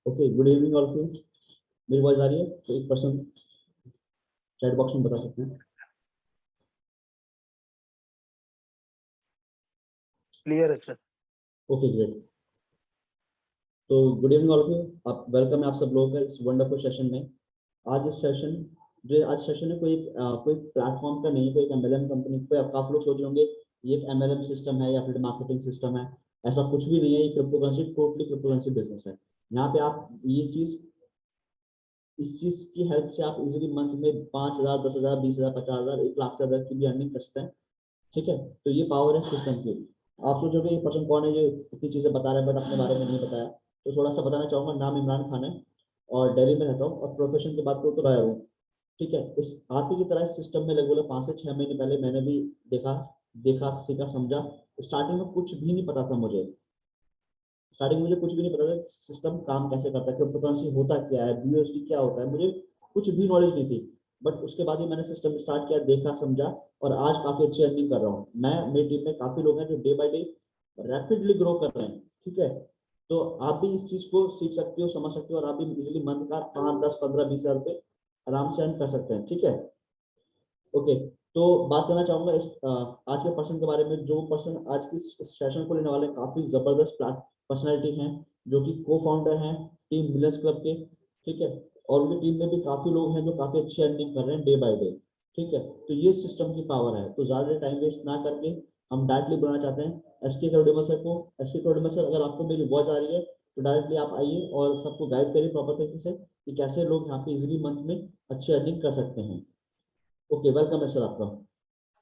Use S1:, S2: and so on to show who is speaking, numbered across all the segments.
S1: Okay, good evening all of you. मेरी voice आ रही है तो एक पर्सन चैट बॉक्स में बता सकते हैं।
S2: क्लियर है सर।
S1: Okay great. तो good evening all of you. आप वेलकम है आप सब लोगों का इस वंडरफुल सेशन में। आज सेशन है कोई प्लेटफॉर्म का नहीं है, कोई एक एमएलएम कंपनी पे। काफी लोग सोच रहे होंगे ये एक एमएलएम सिस्टम है या फिर मार्केटिंग सिस्टम है। ऐसा कुछ भी नहीं है, ये crypto currency totally crypto currency business है। यहाँ पे आप ये चीज इस चीज की हेल्प से आप इजीली मंथ में 5,000, 10,000, 20,000, 50,000, 1 लाख से ज्यादा की भी अर्निंग कर सकते हैं। ठीक है, तो ये पावर है सिस्टम की। आप सोचोगे ये पर्सन कौन है, ये इतनी चीजें बता रहा है बट अपने बारे में नहीं बताया। तो थोड़ा सा बताना चाहूंगा। नाम इमरान खान है और दिल्ली में रहता हूँ और प्रोफेशन की बात करूँ तो लॉयर हूँ। ठीक है, इस आप ही की तरह इस सिस्टम में लगभग 5 से 6 महीने पहले मैंने भी देखा देखा सीखा समझा। स्टार्टिंग में कुछ भी नहीं पता था मुझे। स्टार्टिंग में मुझे कुछ भी नहीं पता था सिस्टम काम कैसे करता है, क्रिप्टो करेंसी होता क्या है, बीयूएसडी क्या होता है, मुझे कुछ भी नॉलेज नहीं थी। बट उसके बाद ही मैंने सिस्टम स्टार्ट किया, देखा समझा और आज काफी अच्छी अर्निंग कर रहा हूँ मैं। मेरी टीम में काफी लोग हैं जो day by day rapidly grow कर रहे हैं। ठीक है, तो आप भी इस चीज को सीख सकते हो, समझ सकते हो और आप भी इजिली मंथ का 5, 10, 15, 20 हज़ार रुपए आराम से अर्न कर सकते हैं। ठीक है, ओके। तो बात करना चाहूंगा आज के पर्सन के बारे में। जो पर्सन आज की सेशन को लेने वाले हैं, काफी जबरदस्त पर्सनैलिटी हैं जो कि को फाउंडर हैं टीम मिलियंस क्लब के। ठीक है, और उनकी टीम में भी काफी लोग हैं जो काफी अच्छी अर्निंग कर रहे हैं डे बाय डे। ठीक है, तो ये सिस्टम की पावर है। तो ज्यादा टाइम वेस्ट ना करके हम डायरेक्टली बुलाना चाहते हैं एसके करोड़ीमल सर को। एसके करोड़ीमल सर, अगर आपको मेरी वॉइस आ रही है तो डायरेक्टली आप आइए और सबको गाइड करिए प्रॉपर तरीके से कि कैसे लोग यहाँ पे इजिली मंथ में अच्छी अर्निंग कर सकते हैं। ओके, वेलकम है सर आपका।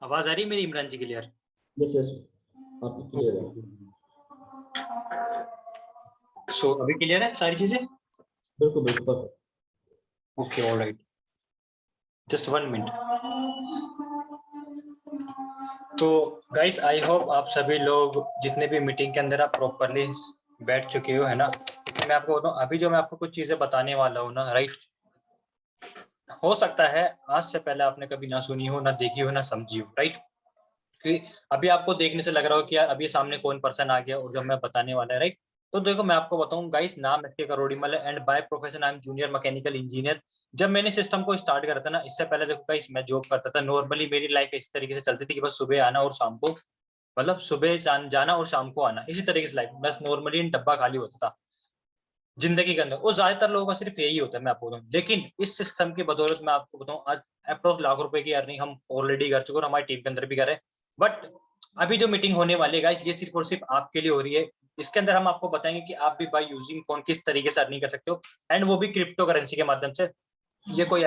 S2: आवाज आ रही है मेरी इमरान जी क्लियर?
S1: यस यस, आपकी क्लियर है।
S2: सो अभी क्लियर है सारी चीजें?
S1: बिल्कुल बिल्कुल perfect.
S2: Okay alright, just 1 minute. तो गाइस आई होप आप सभी लोग जितने भी मीटिंग के अंदर आप प्रॉपरली बैठ चुके हो, है ना? तो मैं आपको बताऊं अभी जो मैं आपको कुछ चीजें बताने वाला हूँ ना, राइट, हो सकता है आज से पहले आपने कभी ना सुनी हो, ना देखी हो, ना समझी हो, राइट? कि अभी आपको देखने से लग रहा हो कि यार अभी सामने कौन पर्सन आ गया और जो मैं बताने वाला है, राइट? तो देखो मैं आपको बताऊं गाइस, नाम एसके करोड़ीमल है and by profession I am junior mechanical engineer. जब मैंने सिस्टम को स्टार्ट करा था ना, इससे पहले देखो गाइस मैं जॉब करता था। नॉर्मली मेरी लाइफ इस तरीके से चलती थी कि बस सुबह आना और शाम को, मतलब सुबह जाना और शाम को आना, इसी तरीके से लाइफ बस नॉर्मली डब्बा खाली होता था जिंदगी के अंदर। और ज्यादातर लोगों का सिर्फ यही होता है, मैं आपको बताऊं। लेकिन इस सिस्टम की बदौलत मैं आपको बताऊं आज अप्रोक्स लाख रुपए की अर्निंग हम ऑलरेडी कर चुके हैं और हमारी टीम के अंदर भी कर रहे हैं। बट अभी जो मीटिंग होने वाली है गाइस, ये सिर्फ और सिर्फ आपके लिए हो रही है। इसके अंदर हम आपको बताएंगे कि आप भी बाय यूजिंग फोन किस तरीके से अर्निंग कर सकते हो, एंड वो भी क्रिप्टो करेंसी के माध्यम से। ये कोई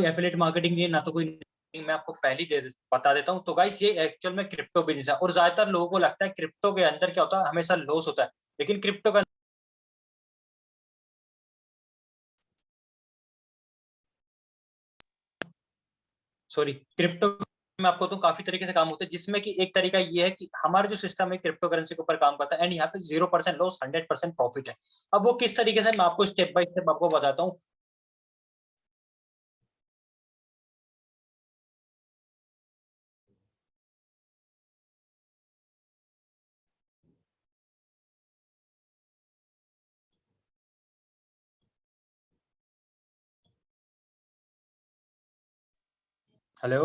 S2: एफिलिएट मार्केटिंग नहीं है, ना तो कोई, मैं आपको पहले बता देता हूँ। तो गाइस ये एक्चुअल में क्रिप्टो बिजनेस है और ज्यादातर लोगों को लगता है क्रिप्टो के अंदर क्या होता है, हमेशा लॉस होता है। लेकिन क्रिप्टो का, सॉरी, क्रिप्टो में आपको तो काफी तरीके से काम होता है, जिसमें कि एक तरीका ये है कि हमारा जो सिस्टम है क्रिप्टो करेंसी के ऊपर काम करता है एंड यहाँ पे 0% लॉस, 100% प्रॉफिट है। अब वो किस तरीके से, मैं आपको स्टेप बाय स्टेप आपको बताता हूँ। हेलो,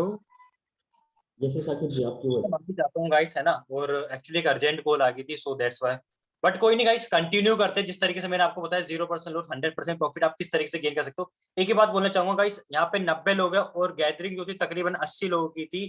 S1: यस यस साकिब जी, आपकी वॉइस।
S2: माफी चाहता हूँ गाइस, है ना? और एक्चुअली एक अर्जेंट कॉल आ गई थी, सो दैट्स व्हाई। बट कोई नहीं गाइस, कंटिन्यू करते हैं। जिस तरीके से मैंने आपको बताया 0% लॉस, 100% प्रॉफिट आप किस तरीके से गेन कर सकते हो। एक ही बात बोलना चाहूंगा गाइस, यहाँ पे 90 लोग हैं और गैदरिंग जो थी तकरीबन 80 लोगों की थी।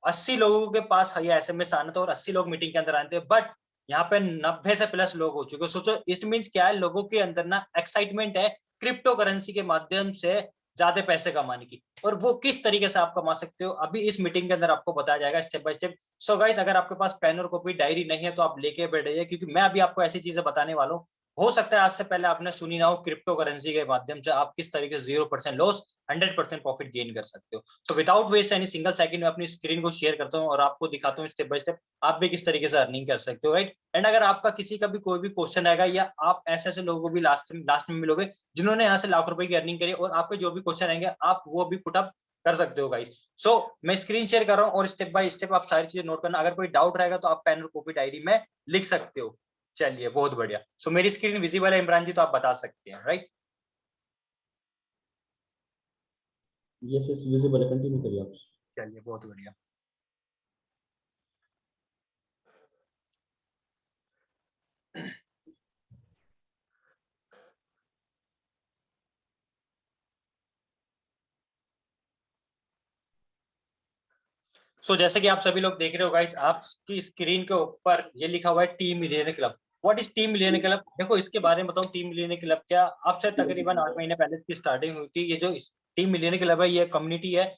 S2: 80 लोगों के पास ये SMS आना था और 80 लोग मीटिंग के अंदर आए थे। बट यहाँ पे 90 से प्लस लोग हो चुके हैं। सोचो इट मीन्स क्या है, लोगों के अंदर ना एक्साइटमेंट है क्रिप्टो करेंसी के माध्यम से ज्यादा पैसे कमाने की। और वो किस तरीके से आप कमा सकते हो अभी इस मीटिंग के अंदर आपको बताया जाएगा step by step. So guys, अगर आपके पास पेन और कॉपी डायरी नहीं है तो आप लेके बैठ जाइए, क्योंकि मैं अभी आपको ऐसी चीजें बताने वाला हूँ, हो सकता है आज से पहले आपने सुनी ना हो, क्रिप्टो करेंसी के माध्यम से आप किस तरीके से 0% लॉस, 100% प्रॉफिट गेन कर सकते हो। So without waste any single second में अपनी स्क्रीन को शेयर करता हूँ और आपको दिखाता हूँ स्टेप बाय स्टेप आप भी किस तरीके से अर्निंग कर सकते हो, राइट? एंड अगर आपका किसी का भी कोई भी क्वेश्चन आएगा या आप ऐसे ऐसे लोगों को भी लास्ट में मिलोगे जिन्होंने यहाँ से लाख रुपए की अर्निंग करी, और आपके जो भी क्वेश्चन आएंगे आप वो भी पुट अप कर सकते हो गाइस। सो मैं स्क्रीन शेयर कर रहा हूँ और स्टेप बाय स्टेप आप सारी चीजें नोट करना। अगर कोई डाउट रहेगा तो आप पेन और कॉपी डायरी में लिख सकते हो। चलिए बहुत बढ़िया। सो मेरी स्क्रीन विजिबल है इमरान जी, तो आप बता सकते हैं राइट।
S1: यस यस विजिबल है, कंटिन्यू करिए आप।
S2: चलिए बहुत बढ़िया। जैसे कि आप सभी लोग देख रहे हो गाइस, आपकी स्क्रीन के ऊपर ये लिखा हुआ है team millionaire club. What is team millionaire club? देखो इसके बारे में बताऊं, टीम मिलियनेयर क्लब क्या, अब से तकरीबन 8 महीने पहले इसकी स्टार्टिंग हुई थी। ये जो टीम मिलियनेयर क्लब है, ये कम्युनिटी है।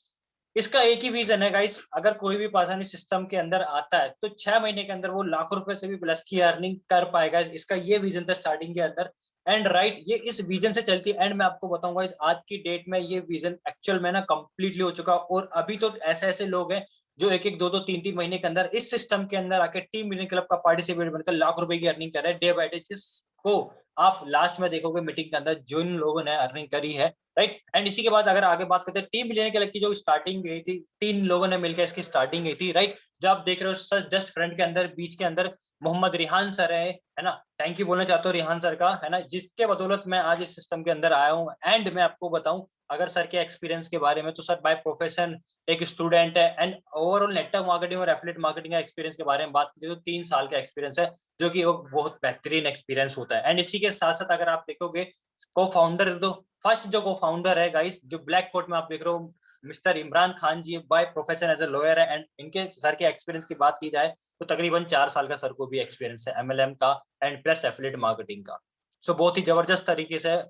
S2: इसका एक ही विजन है गाइस, अगर कोई भी पासानी सिस्टम के अंदर आता है तो 6 महीने के अंदर वो लाखों रुपए से भी प्लस की अर्निंग कर पाएगा। इसका ये विजन था स्टार्टिंग के अंदर। एंड राइट, ये इस विजन से चलती है। एंड मैं आपको बताऊंगा आज की डेट में ये विजन एक्चुअल में ना कंप्लीटली हो चुका। और अभी तो ऐसे ऐसे लोग हैं जो एक एक दो दो तीन तीन महीने के अंदर इस सिस्टम के अंदर आके टीम मिलियनेयर क्लब का पार्टिसिपेट बनकर लाख रुपए की अर्निंग कर रहे हैं डे बाय डे। जिसको आप लास्ट में देखोगे मीटिंग के अंदर जिन लोगों ने अर्निंग करी है राइट। एंड इसी के बाद अगर आगे बात करते हैं टीम मिलियनेयर क्लब की जो स्टार्टिंग गई थी, 3 लोगों ने मिलकर इसकी स्टार्टिंग गई थी राइट। जो आप देख रहे हो सर जस्ट फ्रंट के अंदर बीच के अंदर मोहम्मद रिहान सर है ना। थैंक यू बोलना चाहता हूँ रिहान सर का, है ना, जिसके बदौलत मैं आज इस सिस्टम के अंदर आया हूँ। एंड मैं आपको बताऊं अगर सर के एक्सपीरियंस के बारे में, तो सर बाय प्रोफेशन एक स्टूडेंट है। एंड ओवरऑल नेटवर्क मार्केटिंग और एफिलिएट मार्केटिंग का एक्सपीरियंस के बारे में बात करें तो 3 साल का एक्सपीरियंस है, जो कि एक बहुत बेहतरीन एक्सपीरियंस होता है। एंड इसी के साथ साथ अगर आप देखोगे को फाउंडर, तो फर्स्ट जो को फाउंडर है गाइस, जो ब्लैक कोट में आप देख रहे हो, Mister Imran Khan ji by profession as a lawyer है। एंड इनके सर के एक्सपीरियंस की बात की जाए तो तकरीबन 4 साल का सर को भी एक्सपीरियंस है एमएलएम का एंड प्लस एफिलिएट मार्केटिंग का। बहुत ही जबरदस्त तरीके से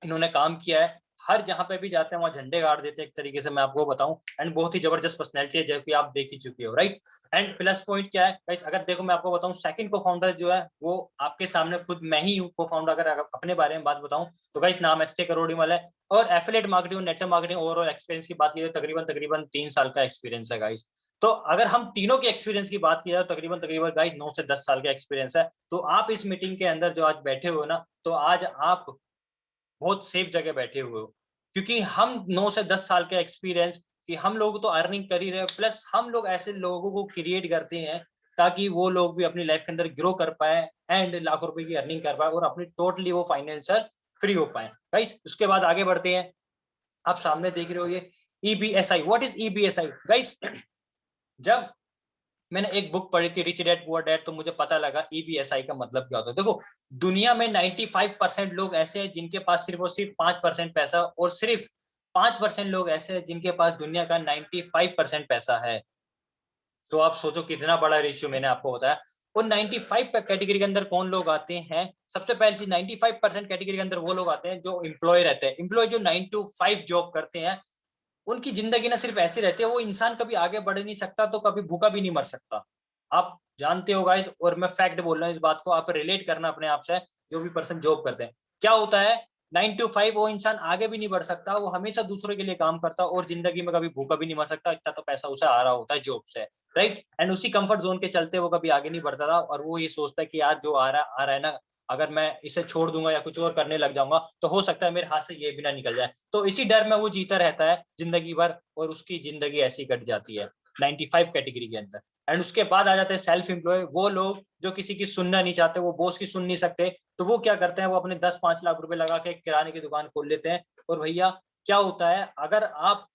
S2: इन्होंने काम किया है। हर जहां पे भी जाते हैं वहां झंडे गाड़ देते हैं एक तरीके से, मैं आपको बताऊं। एंड बहुत ही जबरदस्त पर्सनैलिटी है, जो कि आप देख ही चुके हो राइट। एंड प्लस पॉइंट क्या है गाइस, अगर देखो मैं आपको बताऊं, सेकंड को फाउंडर जो है वो आपके सामने खुद मैं ही हूँ को फाउंडर। अगर अपने बारे में बात बताऊं तो गाइस नाम एसटे करोड़ीमल है। और एफिलिएट मार्केटिंग और नेटवर्क मार्केटिंग ओवरऑल एक्सपीरियंस की बात की जाए तकरीबन तकरीबन 3 साल का एक्सपीरियंस है गाइस। तो अगर हम तीनों के एक्सपीरियंस की बात की जाए तो तकरीबन तकरीबन गाइस 9 से 10 साल का एक्सपीरियंस है। तो आप इस मीटिंग के अंदर जो आज बैठे हो ना, तो आज आप बहुत सेफ जगह बैठे हुए हो, क्योंकि हम 9 से 10 साल का एक्सपीरियंस कि हम लोग तो अर्निंग कर ही रहे, प्लस हम लोग ऐसे लोगों को क्रिएट करते हैं ताकि वो लोग भी अपनी लाइफ के अंदर ग्रो कर पाए एंड लाखों रुपए की अर्निंग कर पाए और अपनी टोटली वो फाइनेंशियल फ्री हो पाए गाइस। उसके बाद आगे बढ़ते हैं। आप सामने देख रहे हो ये EBSI. What is EBSI guys? जब मैंने एक बुक पढ़ी थी रिच डैड पुअर डैड, तो मुझे पता लगा ईबीएसआई का मतलब क्या होता है। देखो दुनिया में 95% लोग ऐसे हैं जिनके पास सिर्फ और सिर्फ 5% पैसा, और सिर्फ 5% लोग ऐसे हैं जिनके पास दुनिया का 95% पैसा है। तो आप सोचो कितना बड़ा रेशियो मैंने आपको बताया। और 95 कैटेगरी के अंदर कौन लोग आते हैं? सबसे पहली चीज, 95% कैटेगरी के अंदर वो लोग आते हैं जो एम्प्लॉय रहते हैं। एम्प्लॉय जो 9 to 5 जॉब करते हैं, उनकी जिंदगी ना सिर्फ ऐसी रहती है, वो इंसान कभी आगे बढ़ नहीं सकता तो कभी भूखा भी नहीं मर सकता। आप जानते हो गाइस, और मैं फैक्ट बोल रहा हूँ, इस बात को आप रिलेट करना अपने आप से। जो भी पर्सन जॉब करते हैं, क्या होता है 9 to 5 वो इंसान आगे भी नहीं बढ़ सकता, वो हमेशा दूसरों के लिए काम करता और जिंदगी में कभी भूखा भी नहीं मर सकता, इतना तो पैसा उसे आ रहा होता है जॉब से राइट। एंड उसी कंफर्ट जोन के चलते वो कभी आगे नहीं बढ़ता था, और वो ये सोचता है कि यार जो आ रहा है ना, अगर मैं इसे छोड़ दूंगा या कुछ और करने लग जाऊंगा तो हो सकता है मेरे हाथ से ये भी ना निकल जाए। तो इसी डर में वो जीता रहता है जिंदगी भर, और उसकी जिंदगी ऐसी कट जाती है 95 कैटेगरी के अंदर। एंड उसके बाद आ जाते हैं सेल्फ एम्प्लॉय, वो लोग जो किसी की सुनना नहीं चाहते, वो बॉस की सुन नहीं सकते, तो वो क्या करते हैं, वो अपने 10-5 लाख रुपए लगा के किराने की दुकान खोल लेते हैं। और भैया क्या होता है, अगर आप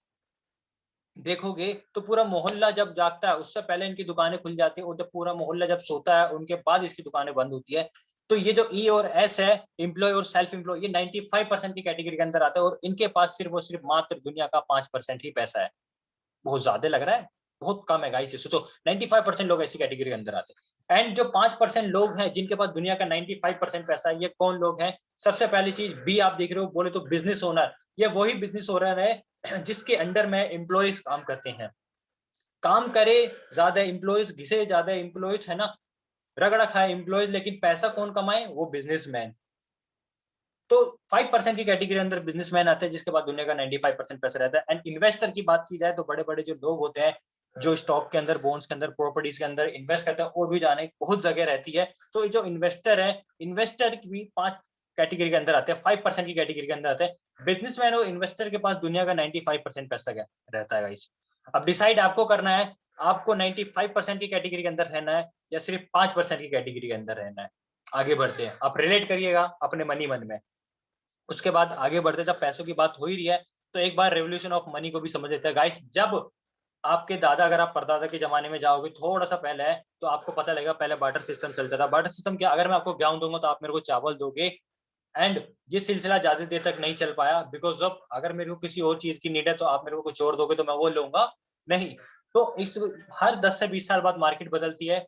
S2: देखोगे तो पूरा मोहल्ला जब जागता है उससे पहले इनकी दुकानें खुल जाती है, और जब पूरा मोहल्ला जब सोता है उनके बाद इसकी दुकानें बंद होती है। तो ये जो ई और एस है, एम्प्लॉय और सेल्फ एम्प्लॉय, ये 95% की कैटेगरी के अंदर आता है, और इनके पास सिर्फ और सिर्फ मात्र दुनिया का 5% ही पैसा है। बहुत ज्यादा लग रहा है, बहुत कम है गाइस। सोचो 95% लोग ऐसी कैटेगरी के अंदर आते हैं। एंड जो 5% लोग हैं जिनके पास दुनिया का 95% पैसा है, ये कौन लोग हैं? सबसे पहली चीज बी आप देख रहे हो, बोले तो बिजनेस ओनर। ये वही बिजनेस ओनर है जिसके अंडर में एम्प्लॉयज काम करते हैं। काम करे ज्यादा एम्प्लॉयज, घिसे ज्यादा एम्प्लॉयज, है ना, रगड़ा खाए एम्प्लॉयज, लेकिन पैसा कौन कमाए? वो बिजनेसमैन। तो 5% की कैटेगरी अंदर बिजनेसमैन आते हैं जिसके बाद दुनिया का 95% पैसा रहता है। एंड इन्वेस्टर की बात की जाए तो बड़े बड़े जो लोग होते हैं जो स्टॉक के अंदर, बॉन्ड्स के अंदर, प्रॉपर्टीज के अंदर इन्वेस्ट करते हैं, और भी जाने बहुत जगह रहती है। तो जो इन्वेस्टर है, इन्वेस्टर की भी कैटेगरी के अंदर आते हैं, 5% की कैटेगरी के अंदर आते हैं। बिजनेसमैन और इन्वेस्टर के पास दुनिया का 95% पैसा रहता है गाइस। अब डिसाइड आपको करना है, आपको 95% की कैटेगरी के अंदर रहना है या सिर्फ 5% की कैटेगरी के अंदर रहना है। आगे बढ़ते हैं, आप रिलेट करिएगा अपने मन में। उसके बाद आगे बढ़ते, जब पैसों की बात हो ही रही है तो एक बार रेवोल्यूशन ऑफ मनी को भी समझ लेते हैं गाइस। जब आपके दादा, अगर आप परदादा के जमाने में जाओगे थोड़ा सा पहले है, तो आपको पता लगेगा पहले बार्टर सिस्टम चलता था। बार्टर सिस्टम क्या, अगर मैं आपको गेहूं दूंगा तो आप मेरे को चावल दोगे। एंड ये सिलसिला ज्यादा देर तक नहीं चल पाया, बिकॉज ऑफ अगर मेरे को किसी और चीज की नीड है तो आप मेरे को कुछ और दोगे तो मैं वो लूंगा नहीं। तो इस हर 10 से 20 साल बाद मार्केट बदलती है।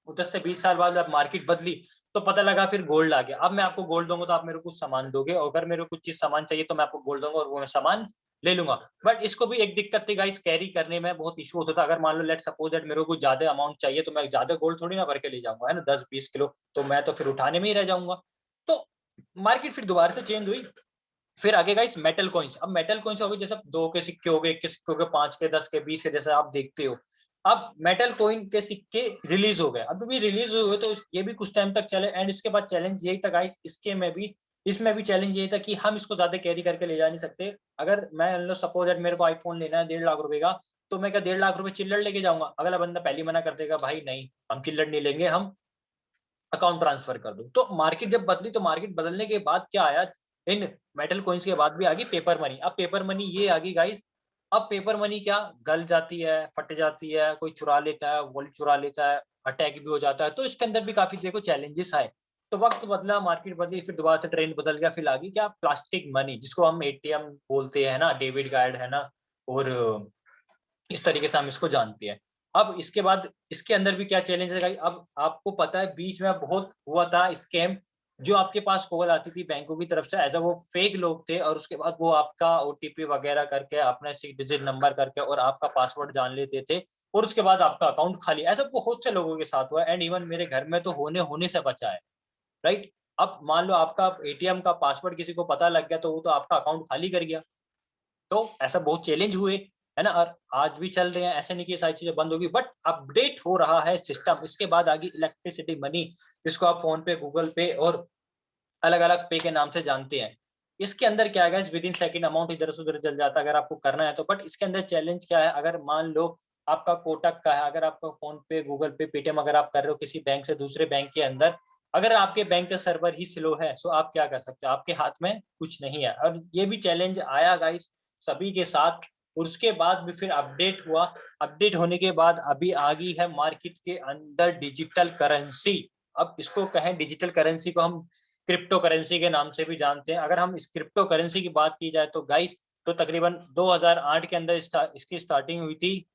S2: 10 से 20 साल बाद मार्केट बदली तो पता लगा फिर गोल्ड आ गया। अब मैं आपको गोल्ड दूंगा तो आप मेरे को कुछ सामान दोगे, और अगर मेरे को कुछ चीज सामान चाहिए तो मैं आपको गोल्ड दूंगा और वो मैं सामान ले लूंगा। बट इसको भी एक दिक्कत थी गाइस, कैरी करने में बहुत इशू होता था। अगर मान लो लेट सपोज दैट मेरे को कुछ ज्यादा अमाउंट चाहिए तो मैं ज्यादा गोल्ड थोड़ी ना भर के ले जाऊंगा, है ना, 10-20 किलो, तो मैं तो फिर उठाने में ही रह जाऊंगा। तो मार्केट फिर दोबारा से चेंज हुई। फिर आगे गाइस मेटल कॉइन्स। अब मेटल कॉइन्स हो गए जैसे 2 के सिक्के हो गए, 1 के सिक्के हो गए, 5 के, 10 के, 20 के, जैसे आप देखते हो। अब मेटल कॉइन के सिक्के रिलीज हो गए। अब भी रिलीज हुए तो ये भी कुछ टाइम तक चले। एंड इसके बाद चैलेंज यही था गाइस, इसमें भी चैलेंज यही था कि हम इसको ज्यादा कैरी करके ले जा नहीं सकते। अगर मैं सपोज दैट मेरे को आईफोन लेना है 1.5 लाख रुपए का, तो मैं क्या 1.5 लाख रुपए चिल्लर लेके जाऊंगा? अगला बंदा पहले मना कर देगा, भाई नहीं हम चिल्लर नहीं लेंगे, हम अकाउंट ट्रांसफर कर दो। तो मार्केट जब बदली, तो मार्केट बदलने के बाद क्या आया, इन मेटल कॉइन्स के बाद भी आ गई पेपर मनी। अब पेपर मनी ये आ गई गाइस। अब पेपर मनी क्या, गल जाती है, फट जाती है, कोई चुरा लेता है, वॉलेट चुरा लेता है, अटैक भी हो जाता है। तो इसके अंदर भी काफी देखो चैलेंजेस आए। तो वक्त बदला, मार्केट बदली, फिर दोबारा से ट्रेंड बदल गया। फिर आ गई क्या, प्लास्टिक मनी, जिसको हम एटीएम बोलते हैं ना, डेबिट कार्ड, है ना, और इस तरीके से हम इसको जानते हैं। अब इसके बाद इसके अंदर भी क्या चैलेंज है। अब आपको पता है बीच में बहुत हुआ था स्कैम, जो आपके पास कॉल आती थी बैंकों की तरफ से, एज वो फेक लोग थे, और उसके बाद वो आपका ओटीपी वगैरह करके, अपना 6 डिजिट नंबर करके और आपका पासवर्ड जान लेते थे, और उसके बाद आपका अकाउंट खाली। ऐसा बहुत से लोगों के साथ हुआ, एंड इवन मेरे घर में तो होने होने से बचा है, राइट। अब मान लो आपका एटीएम का पासवर्ड किसी को पता लग गया तो वो तो आपका अकाउंट खाली कर गया। तो ऐसा बहुत चैलेंज हुए, है ना, और आज भी चल रहे हैं। ऐसे नहीं कि सारी चीजें बंद होगी, बट अपडेट हो रहा है सिस्टम। इसके बाद आ गई इलेक्ट्रिसिटी मनी, जिसको आप फोन पे, गूगल पे और अलग अलग पे के नाम से जानते हैं। इसके अंदर क्या है, विद इन सेकंड अमाउंट इधर से उधर चल जाता है अगर आपको करना है तो। बट इसके अंदर चैलेंज क्या है, अगर मान लो आपका कोटक का है, अगर आपका फोन पे, गूगल पे, पेटीएम अगर आप कर रहे हो किसी बैंक से दूसरे बैंक के अंदर, अगर आपके बैंक का सर्वर ही स्लो है, सो आप क्या कर सकते हो, आपके हाथ में कुछ नहीं है। और ये भी चैलेंज आया गाइस सभी के साथ। उसके बाद भी फिर अपडेट हुआ। अपडेट होने के बाद अभी आ गई है मार्केट के अंदर डिजिटल करेंसी। अब इसको कहें, डिजिटल करेंसी को हम क्रिप्टो करेंसी के नाम से भी जानते हैं। अगर हम इस क्रिप्टो करेंसी की बात की जाए तो गाइस, तो तकरीबन 2008 के अंदर इसकी स्टार्टिंग हुई थी।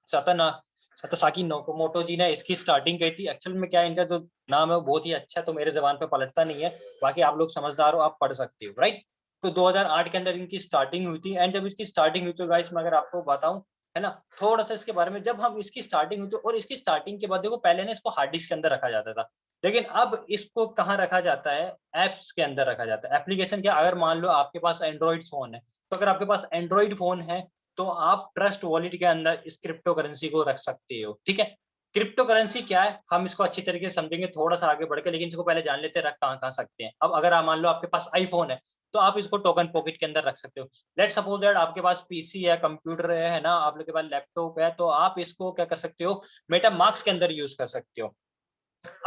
S2: सतासाकी नाकामोटो जी ने इसकी स्टार्टिंग की थी। एक्चुअल में क्या, इनका जो नाम है वो बहुत ही अच्छा है, तो मेरे जबान पे पलटता नहीं है। बाकी आप लोग समझदार हो, आप पढ़ सकते हो, राइट। तो 2008 के अंदर इनकी स्टार्टिंग हुई थी। एंड जब इसकी स्टार्टिंग हुई तो गाइस मैं अगर आपको बताऊं, है ना, थोड़ा सा इसके बारे में, जब हम इसकी स्टार्टिंग हुई तो, और इसकी स्टार्टिंग के बाद देखो, पहले ना इसको हार्ड डिस्क के अंदर रखा जाता था, लेकिन अब इसको कहाँ रखा जाता है, एप्स के अंदर रखा जाता है। एप्लीकेशन क्या, अगर मान लो आपके पास एंड्रॉइड फोन है, तो अगर आपके पास एंड्रॉइड फोन है तो आप ट्रस्ट वॉलेट के अंदर इस क्रिप्टो करेंसी को रख सकते हो, ठीक है। क्रिप्टो करेंसी क्या है, हम इसको अच्छी तरीके से समझेंगे थोड़ा सा आगे बढ़ के, लेकिन इसको पहले जान लेते हैं रख कहाँ कहाँ सकते हैं। अब अगर आप मान लो आपके पास आईफोन है, तो आप इसको टोकन पॉकेट के अंदर रख सकते हो। लेट सपोज दैट आपके पास पीसी है, कंप्यूटर है ना, आप लोग के पास लैपटॉप है, तो आप इसको क्या कर सकते हो, मेटा मार्क्स के अंदर यूज कर सकते हो।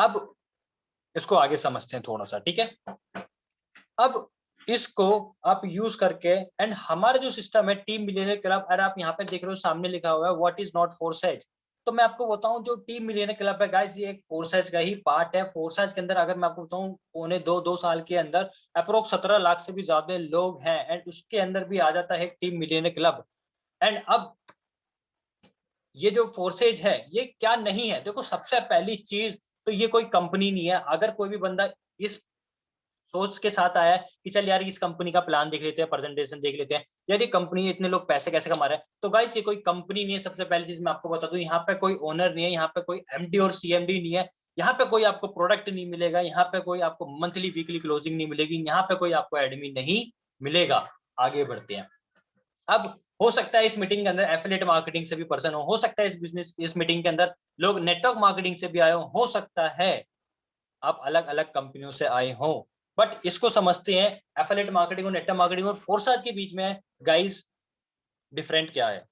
S2: अब इसको आगे समझते हैं थोड़ा सा, ठीक है। अब इसको आप यूज करके, एंड हमारा जो सिस्टम है टीम मिलियनर क्लब, अगर आप यहाँ पे देख रहे हो सामने लिखा हुआ है व्हाट इज नॉट फोर्सेज, तो मैं आपको बताऊं जो टीम मिलियनर क्लब है गाइस, ये एक फोर्सेज का ही पार्ट है। फोर्सेज के अंदर अगर मैं आपको बताऊं, पौने 2 साल के अंदर अप्रोक्स 17 लाख से भी ज्यादा लोग हैं, एंड उसके अंदर भी आ जाता है टीम मिलियनर क्लब। एंड अब ये जो फोर्सेज है ये क्या नहीं है, देखो सबसे पहली चीज तो ये कोई कंपनी नहीं है। अगर कोई भी बंदा इस सोच के साथ आया है कि चल यार इस कंपनी का प्लान देख लेते हैं, प्रेजेंटेशन देख लेते हैं, यार ये कंपनी इतने लोग पैसे कैसे कमा रहे हैं, तो गाइस ये कोई कंपनी नहीं है। सबसे पहली चीज मैं आपको बता दूं, यहाँ पे कोई ओनर नहीं है, यहाँ पे कोई एमडी और सीएमडी नहीं है, यहाँ पे कोई आपको प्रोडक्ट नहीं मिलेगा, यहाँ पे कोई आपको मंथली वीकली क्लोजिंग नहीं मिलेगी, यहाँ पे कोई आपको एडमिन नहीं मिलेगा। आगे बढ़ते हैं। अब हो सकता है इस मीटिंग के अंदर एफिलिएट मार्केटिंग से भी पर्सन हो सकता है इस मीटिंग के अंदर लोग नेटवर्क मार्केटिंग से भी आए हो सकता है, आप अलग अलग कंपनियों से आए हो, बट इसको समझते हैं एफिलिएट मार्केटिंग और नेटवर्क मार्केटिंग और फोरसाज के बीच में गाइस डिफरेंट क्या है,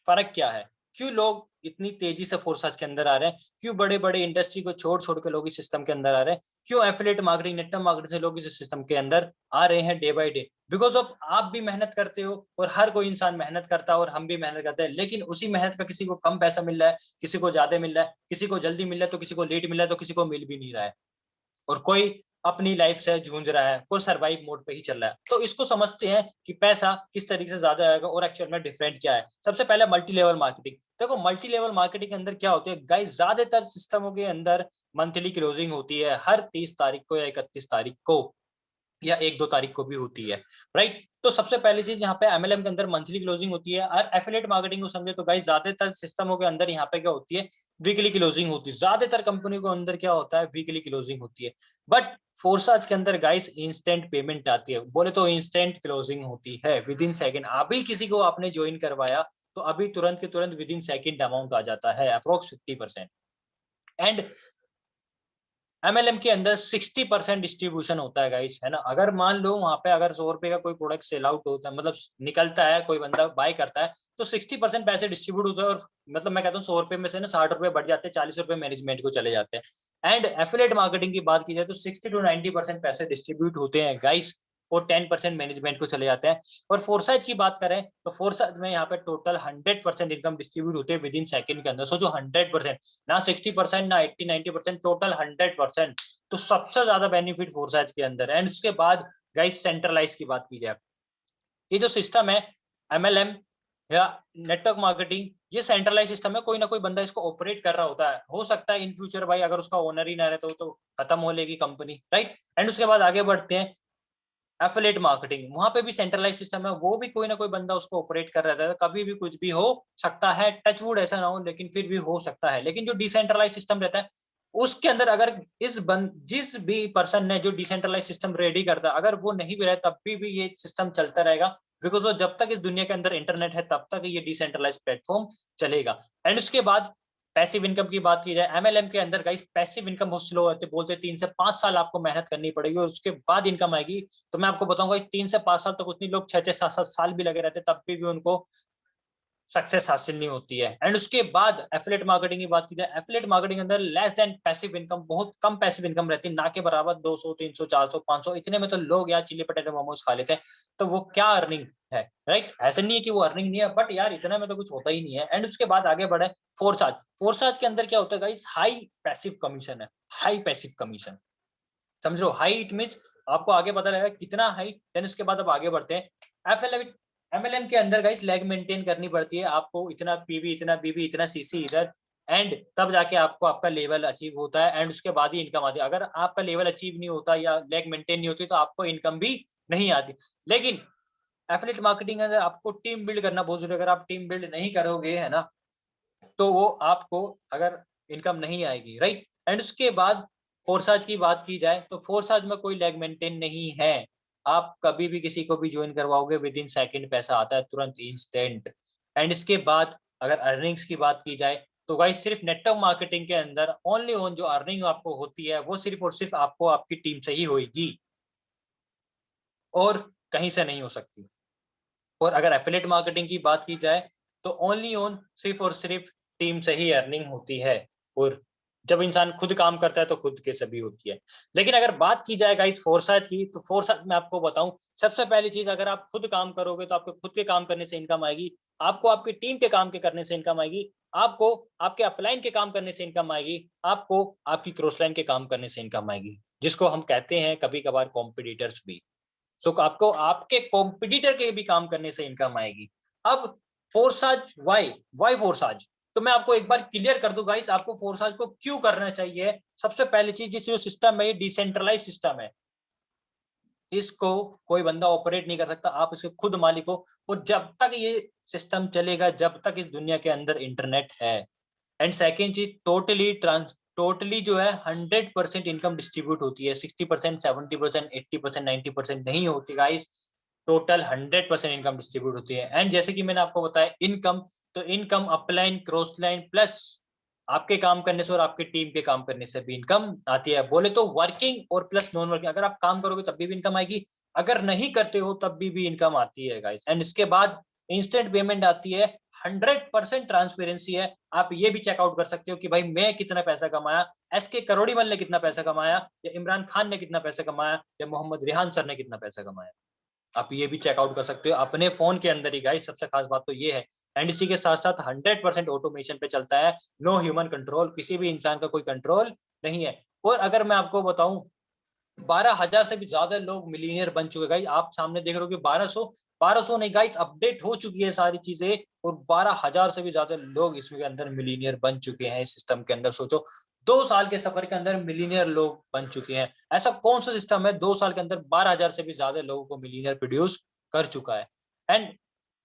S2: फर्क क्या है, क्यों लोग इतनी तेजी से फोरसाज के अंदर आ रहे हैं, क्यों बड़े बड़े इंडस्ट्री को छोड़ छोड़ के लोग इस सिस्टम के अंदर आ रहे हैं, क्यों एफिलिएट मार्केटिंग नेटवर्क मार्केटिंग से लोग इस सिस्टम के अंदर आ रहे हैं day by day. Because of आप भी मेहनत करते हो और हर कोई इंसान मेहनत करता है और हम भी मेहनत करते हैं, लेकिन उसी मेहनत का किसी को कम पैसा मिल रहा है, किसी को ज्यादा मिल रहा है, किसी को जल्दी मिल रहा है तो किसी को लेट मिल रहा है तो किसी को मिल भी नहीं रहा है, और कोई अपनी लाइफ से जूझ रहा है, कोई सर्वाइव मोड पे ही चल रहा है। तो इसको समझते हैं कि पैसा किस तरीके से ज्यादा आएगा और एक्चुअल में डिफरेंट क्या है। सबसे पहले मल्टी लेवल मार्केटिंग। देखो मल्टी लेवल मार्केटिंग के अंदर क्या होती है गाइस, ज्यादातर सिस्टमों के अंदर मंथली क्लोजिंग होती है हर 30 तारीख को या 31 तारीख को या 1-2 तारीख को भी होती है, राइट। तो सबसे पहली चीज यहाँ पे एमएलएम के अंदर मंथली क्लोजिंग होती है, और एफिलिएट मार्केटिंग को समझे तो गाइस ज्यादातर सिस्टमों के अंदर यहाँ पे क्या होती है, वीकली क्लोजिंग होती है। ज्यादातर कंपनी को अंदर क्या होता है, वीकली क्लोजिंग होती है। बट फोरसाज के अंदर गाइस इंस्टेंट पेमेंट आती है, बोले तो इंस्टेंट क्लोजिंग होती है विद इन सेकेंड। अभी किसी को आपने ज्वाइन करवाया तो अभी तुरंत के तुरंत विद इन सेकेंड अमाउंट आ जाता है, अप्रोक्स 50%। एंड एमएलएम के अंदर 60% डिस्ट्रीब्यूशन होता है गाइस, है ना। अगर मान लो वहां पे अगर 100 रुपए का कोई प्रोडक्ट सेल आउट होता है, मतलब निकलता है, कोई बंदा बाय करता है तो 60% पैसे डिस्ट्रीब्यूट होते हैं, और मतलब मैं कहता हूँ 100 रुपए में से ना 60 रुपए बढ़ जाते हैं, 40 रुपए मैनेजमेंट को चले जाते हैं। एंड एफिलिएट मार्केटिंग की बात की जाए तो 60 to 90% पैसे डिस्ट्रीब्यूट होते हैं गाइस, और 10% मैनेजमेंट को चले जाते हैं। और फोरसाइज की बात करें तो फोरसाइज में यहाँ पे टोटल 100% इनकम डिस्ट्रीब्यूट होते हैं विद इन सेकंड के अंदर। सोचो 100%, ना 60% ना 80-90%, टोटल 100%। तो सबसे ज्यादा बेनिफिट फोरसाइज के अंदर। एंड उसके बाद गाइस सेंट्रलाइज की बात की जाए, ये जो सिस्टम है एमएलएम या नेटवर्क मार्केटिंग, ये सेंट्रलाइज सिस्टम है, कोई ना कोई बंदा इसको ऑपरेट कर रहा होता है। हो सकता है इन फ्यूचर भाई अगर उसका ओनर ही ना रहता तो खत्म हो लेगी कंपनी, राइट। एंड उसके बाद आगे बढ़ते हैं एफिलिएट मार्केटिंग, वहां पे भी सेंट्रलाइज सिस्टम है, वो भी कोई ना कोई बंदा उसको ऑपरेट कर रहा है, कभी भी कुछ भी हो सकता है, टचवुड ऐसा ना हो लेकिन फिर भी हो सकता है। लेकिन जो डिसेंट्रलाइज सिस्टम रहता है उसके अंदर अगर जिस भी पर्सन ने जो डिसेंट्रलाइज सिस्टम रेडी करता है अगर वो नहीं भी रहे तब भी ये सिस्टम चलता रहेगा, बिकॉज वो जब तक इस दुनिया के अंदर इंटरनेट है तब तक ये डिसेंट्रलाइज प्लेटफॉर्म चलेगा। एंड उसके बाद पैसिव इनकम की बात की जाए, एमएलएम के अंदर गाइस पैसिव इनकम बहुत स्लो होती है, बोलते 3 से 5 साल आपको मेहनत करनी पड़ेगी और उसके बाद इनकम आएगी। तो मैं आपको बताऊंगा 3 से 5 साल तक उतनी लोग 6-6-7-7 साल भी लगे रहते तब भी उनको सक्सेस हासिल नहीं होती है। एंड उसके बाद एफिलिएट मार्केटिंग की बात की जाए, एफिलिएट मार्केटिंग के अंदर लेस देन पैसिव इनकम, बहुत कम पैसिव इनकम रहती है, ना के बराबर 200 300 400 500 इतने में तो लोग यार चिल्ली पटेटो मोमोज खा लेते हैं। तो वो क्या अर्निंग है, राइट। ऐसे नहीं है कि वो अर्निंग नहीं है, बट यार इतना में तो कुछ होता ही नहीं है। एंड उसके बाद आगे बढ़े फोरसाज। फोरसाज के अंदर क्या होता है गाइस, हाई पैसिव कमीशन है, हाई पैसिव कमीशन, समझ लो। हाई इट मींस आपको आगे पता लगेगा कितना हाई। देन उसके बाद अब आगे बढ़ते हैं एमएलएम के अंदर गाइस लैग मेंटेन करनी पड़ती है आपको, इतना पीवी इतना बीबी इतना सीसी इधर, एंड तब जाके आपको आपका लेवल अचीव होता है। एंड उसके बाद ही इनकम आती है। अगर आपका लेवल अचीव नहीं होता या लैग मेंटेन नहीं होती तो आपको इनकम भी नहीं आती। लेकिन एफिलिएट मार्केटिंग के अंदर आपको टीम बिल्ड करना बहुत जरूरी है। अगर आप टीम बिल्ड नहीं करोगे, है ना, तो वो आपको अगर इनकम नहीं आएगी, राइट। एंड उसके बाद फोरसाज की बात की जाए तो फोरसाज में कोई लैग मेंटेन नहीं है, आप कभी भी किसी को भी ज्वाइन करवाओगे विद इन सेकंड पैसा आता है तुरंत, इंस्टेंट। एंड इसके बाद अगर अर्निंग्स की बात की जाए तो गाइस सिर्फ नेटवर्क मार्केटिंग के अंदर ओनली ऑन जो अर्निंग आपको होती है वो सिर्फ और सिर्फ आपको आपकी टीम से ही होगी और कहीं से नहीं हो सकती। और अगर एफिलिएट मार्केटिंग की बात की जाए तो ओनली ऑन सिर्फ और सिर्फ टीम से ही अर्निंग होती है, और जब इंसान खुद काम करता है तो खुद के सभी होती है। लेकिन अगर बात की जाए गाइस फोरसाइज की, तो फोरसाइज में आपको बताऊं सबसे पहली चीज, अगर आप खुद काम करोगे तो आपके खुद के काम करने से इनकम आएगी, आपको आपकी टीम के काम के करने से इनकम आएगी, आपको आपके अपलाइन के काम करने से इनकम आएगी, आपको आपकी क्रॉसलाइन के काम करने से इनकम आएगी, जिसको हम कहते हैं कभी कभार कॉम्पिटिटर्स भी। सो आपको आपके कॉम्पिटिटर के भी काम करने से इनकम आएगी। अब फोरसाज वाई फोरसाज, तो मैं आपको एक बार क्लियर कर दूं गाइस, आपको फोरसाज को क्यों करना चाहिए। सबसे पहली चीज, जिस जो सिस्टम है ये डिसेंट्रलाइज सिस्टम है, इसको कोई बंदा ऑपरेट नहीं कर सकता, आप इसके खुद मालिक हो, और जब तक ये सिस्टम चलेगा जब तक इस दुनिया के अंदर इंटरनेट है। एंड सेकेंड चीज, टोटली जो है 100% इनकम डिस्ट्रीब्यूट होती है, 60% 70% 80% 90% नहीं होती गाइस, टोटल 100% इनकम डिस्ट्रीब्यूट होती है। एंड जैसे कि मैंने आपको बताया इनकम, तो income upline cross line plus आपके काम करने से और आपके टीम के काम करने से भी इनकम आती है। बोले तो वर्किंग और प्लस नॉन वर्किंग, अगर आप काम करोगे तब भी इनकम आएगी, अगर नहीं करते हो तब भी इनकम आती है गाइस। एंड इसके बाद इंस्टेंट पेमेंट आती है, 100% ट्रांसपेरेंसी है। आप ये भी चेकआउट कर सकते हो कि भाई मैं कितना पैसा कमाया, एसके करोड़ीमल ने कितना पैसा कमाया, या इमरान खान ने कितना पैसा कमाया, या मोहम्मद रिहान सर ने कितना पैसा कमाया। आप ये भी चेकआउट कर सकते हो अपने फोन के अंदर ही गाइस। सबसे खास बात तो ये है। एंड इसी के साथ साथ 100% ऑटोमेशन पे चलता है, नो ह्यूमन कंट्रोल, किसी भी इंसान का कोई कंट्रोल नहीं है। और अगर मैं आपको बताऊं, 12,000 से भी ज्यादा लोग मिलीनियर बन चुके गाइस। आप सामने देख रहे हो कि 1200 नहीं गाइस, अपडेट हो चुकी है सारी चीजें, और 12,000 से भी ज्यादा लोग इसमें अंदर मिलीनियर बन चुके हैं इस सिस्टम के अंदर। सोचो 2 साल के सफर के अंदर मिलीनियर लोग बन चुके हैं। ऐसा कौन सा सिस्टम है 2 साल के अंदर 12,000 से भी ज्यादा लोगों को मिलीनियर प्रोड्यूस कर चुका है। एंड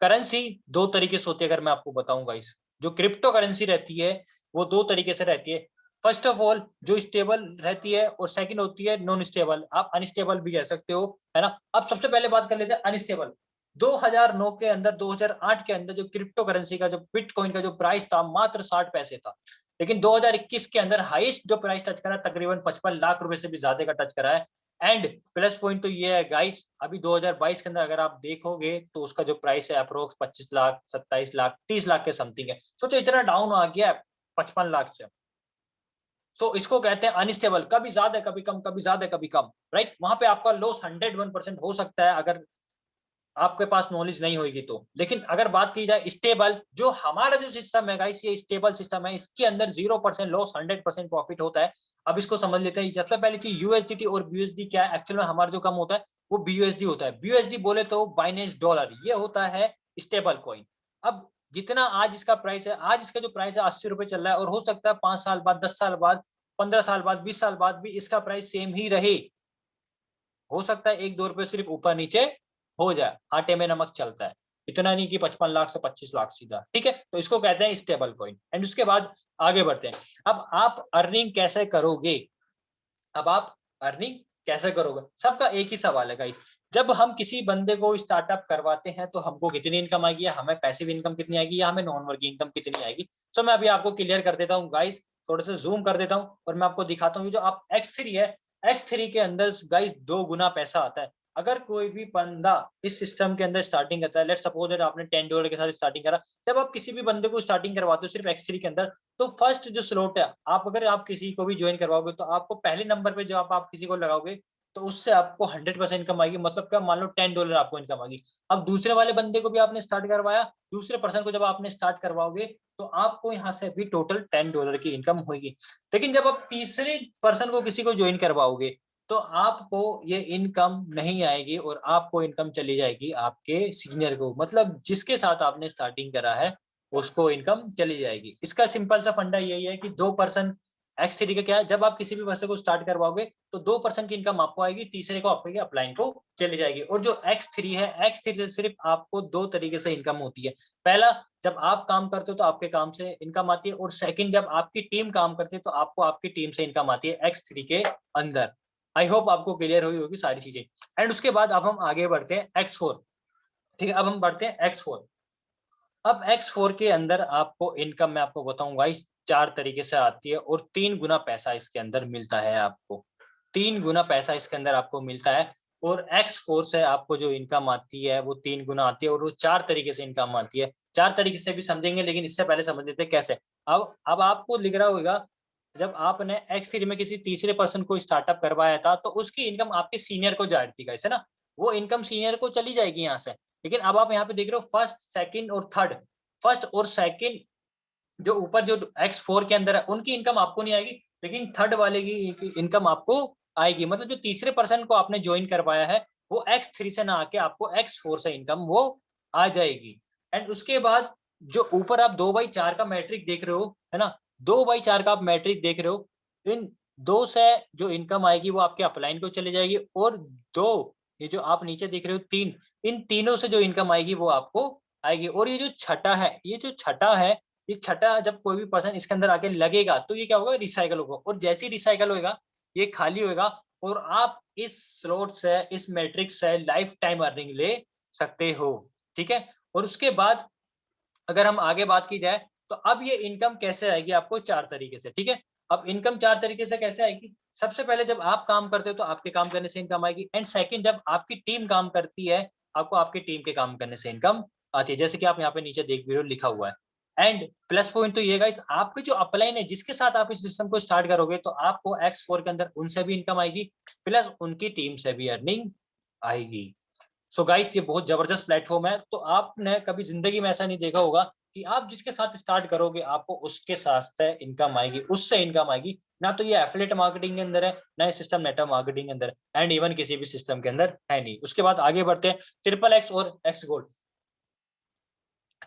S2: करेंसी 2 तरीके से होती है, अगर मैं आपको बताऊं गाइस। जो क्रिप्टो करेंसी रहती है वो 2 तरीके से रहती है। फर्स्ट ऑफ ऑल जो स्टेबल रहती है, और सेकंड होती है नॉन स्टेबल, आप अनस्टेबल भी कह सकते हो, है ना। अब सबसे पहले बात कर लेते हैं अनस्टेबल। 2009 के अंदर, 2008 के अंदर जो क्रिप्टो करेंसी का, जो बिटकॉइन का जो प्राइस था मात्र 60 पैसे था। लेकिन 2021 के अंदर हाईएस्ट जो प्राइस टच करा तकरीबन 55 लाख रुपए से भी ज्यादा का टच करा है। एंड प्लस पॉइंट तो ये है गाइस, अभी 2022 के अंदर अगर आप देखोगे तो उसका जो प्राइस है अप्रोक्स 25 लाख, 27 लाख, 30 लाख के समथिंग है। सोचो इतना डाउन आ गया 55 लाख से। सो इसको कहते हैं अनस्टेबल, कभी ज्यादा कभी कम, कभी ज्यादा कभी कम, राइट। वहां पे आपका लॉस 101% हो सकता है अगर आपके पास नॉलेज नहीं होगी तो। लेकिन अगर बात की जाए स्टेबल, जो हमारा जो सिस्टम है गाइस, ये स्टेबल सिस्टम है, इसके अंदर 0% लॉस, 100% प्रॉफिट होता है। अब इसको समझ लेते हैं। सबसे पहली चीज यूएसडीटी और बीयूएसडी क्या है। एक्चुअल में हमारा जो कम होता है वो बीयूएसडी होता है। बीयूएसडी बोले तो बाइनेंस डॉलर, ये होता है स्टेबल कॉइन। अब जितना आज इसका प्राइस है, आज इसका जो प्राइस है 80 रुपए चल रहा है, और हो सकता है 5 साल बाद, 10 साल बाद, 15 साल बाद, 20 साल बाद भी इसका प्राइस सेम ही रहे। हो सकता है 1-2 रुपए सिर्फ ऊपर नीचे हो जाए, आटे में नमक चलता है। इतना नहीं कि 55 लाख से 25 लाख सीधा, ठीक है। तो इसको कहते हैं स्टेबल कॉइन। एंड उसके बाद आगे बढ़ते हैं। अब आप अर्निंग कैसे करोगे, अब आप अर्निंग कैसे करोगे, सबका एक ही सवाल है गाइस। जब हम किसी बंदे को स्टार्टअप करवाते हैं तो हमको कितनी इनकम आएगी, या हमें पैसिव इनकम कितनी आएगी, या हमें नॉन वर्किंग इनकम कितनी आएगी। सो मैं अभी आपको क्लियर कर देता हूँ गाइस, थोड़ा सा जूम कर देता हूँ और मैं आपको दिखाता हूँ। जो आप X3 है, X3 के अंदर गाइस 2 गुना पैसा आता है। अगर कोई भी बंदा इस सिस्टम के अंदर स्टार्टिंग करता है, लेट सपोज दैट आपने $10 के साथ स्टार्टिंग करा। जब आप किसी भी बंदे को स्टार्टिंग करवाते हो सिर्फ X3 के अंदर, तो फर्स्ट जो स्लॉट है, आप अगर आप किसी को भी ज्वाइन करवाओगे तो आपको पहले नंबर पे जो आप किसी को लगाओगे तो उससे आपको 100% इनकम आएगी। मतलब क्या, मान लो $10 आपको इनकम आएगी। अब दूसरे वाले बंदे को भी आपने स्टार्ट करवाया, दूसरे पर्सन को जब आपने स्टार्ट करवाओगे तो आपको यहाँ से भी टोटल $10 की इनकम होगी। लेकिन जब आप तीसरे पर्सन को किसी को ज्वाइन करवाओगे तो आपको ये इनकम नहीं आएगी, और आपको इनकम चली जाएगी आपके सीनियर को, मतलब जिसके साथ आपने स्टार्टिंग करा है उसको इनकम चली जाएगी। इसका सिंपल सा फंडा यही है कि 2% X3 का क्या है, जब आप किसी भी पर्सन को स्टार्ट करवाओगे तो 2% की इनकम आपको आएगी, तीसरे को आपको अपलाइन को चली जाएगी। और जो X3 है, X3 से सिर्फ आपको 2 तरीके से इनकम होती है। पहला, जब आप काम करते हो तो आपके काम से इनकम आती है, और सेकंड, जब आपकी टीम काम करती है तो आपको आपकी टीम से इनकम आती है X3 के अंदर। आई होप आपको क्लियर हुई होगी सारी चीजें। एंड उसके बाद अब हम आगे बढ़ते हैं X4, ठीक है। अब हम बढ़ते हैं X4। अब X4 के अंदर आपको इनकम मैं आपको बताऊंगा इस 4 तरीके से आती है, और 3 गुना पैसा इसके अंदर मिलता है आपको। 3 गुना पैसा इसके अंदर आपको मिलता है। और X4 से आपको जो इनकम आती है वो 3 गुना आती है, और वो 4 तरीके से इनकम आती है। 4 तरीके से भी समझेंगे, लेकिन इससे पहले समझ लेते हैं कैसे। अब आपको लिख रहा होगा, जब आपने X3 में किसी तीसरे पर्सन को स्टार्टअप करवाया था तो उसकी इनकम आपके सीनियर को जा रही थी, कैसे ना, वो इनकम सीनियर को चली जाएगी यहाँ से। लेकिन अब आप यहाँ पे देख रहे हो फर्स्ट, सेकंड और थर्ड, फर्स्ट और सेकंड जो ऊपर जो X4 के अंदर है उनकी इनकम आपको नहीं आएगी, लेकिन थर्ड वाले की इनकम आपको आएगी। मतलब जो तीसरे पर्सन को आपने ज्वाइन करवाया है वो X3 से ना आके आपको X4 से इनकम वो आ जाएगी। एंड उसके बाद जो ऊपर आप 2/4 का मैट्रिक देख रहे हो, है ना, 2/4 का आप मैट्रिक देख रहे हो, इन 2 से जो इनकम आएगी वो आपके अपलाइन को चले जाएगी, और 2 ये जो आप नीचे देख रहे हो 3, इन तीनों से जो इनकम आएगी वो आपको आएगी। और ये जो छठा है, ये जो छठा है, ये छठा जब कोई भी पर्सन इसके अंदर आके लगेगा तो ये क्या होगा, रिसाइकल होगा, और जैसे ही रिसाइकल होगा ये खाली होगा, और आप इस स्लॉट से, इस मैट्रिक्स से लाइफ टाइम अर्निंग ले सकते हो, ठीक है। और उसके बाद अगर हम आगे बात की जाए तो अब ये इनकम कैसे आएगी आपको 4 तरीके से, ठीक है। अब इनकम 4 तरीके से कैसे आएगी, सबसे पहले जब आप काम करते हो तो आपके काम करने से इनकम आएगी, एंड सेकंड जब आपकी टीम काम करती है आपको आपकी टीम के काम करने से इनकम आती है, जैसे कि आप यहाँ पे नीचे देख भी रहे हो लिखा हुआ है। एंड प्लस पॉइंट तो ये गाइस, आपके जो अपलाइन है जिसके साथ आप इस सिस्टम को स्टार्ट करोगे तो आपको X4 के अंदर उनसे भी इनकम आएगी, प्लस उनकी टीम से भी अर्निंग आएगी। सो गाइस ये बहुत जबरदस्त प्लेटफॉर्म है। तो आपने कभी जिंदगी में ऐसा नहीं देखा होगा कि आप जिसके साथ स्टार्ट करोगे आपको उसके साथ इनकम आएगी, उससे इनकम आएगी। ना तो ये एफिलिएट मार्केटिंग के अंदर है, ना ये सिस्टम नेटवर्क मार्केटिंग के अंदर, एंड इवन किसी भी सिस्टम के अंदर है नहीं। उसके बाद आगे बढ़ते हैं ट्रिपल एक्स और एक्स गोल्ड।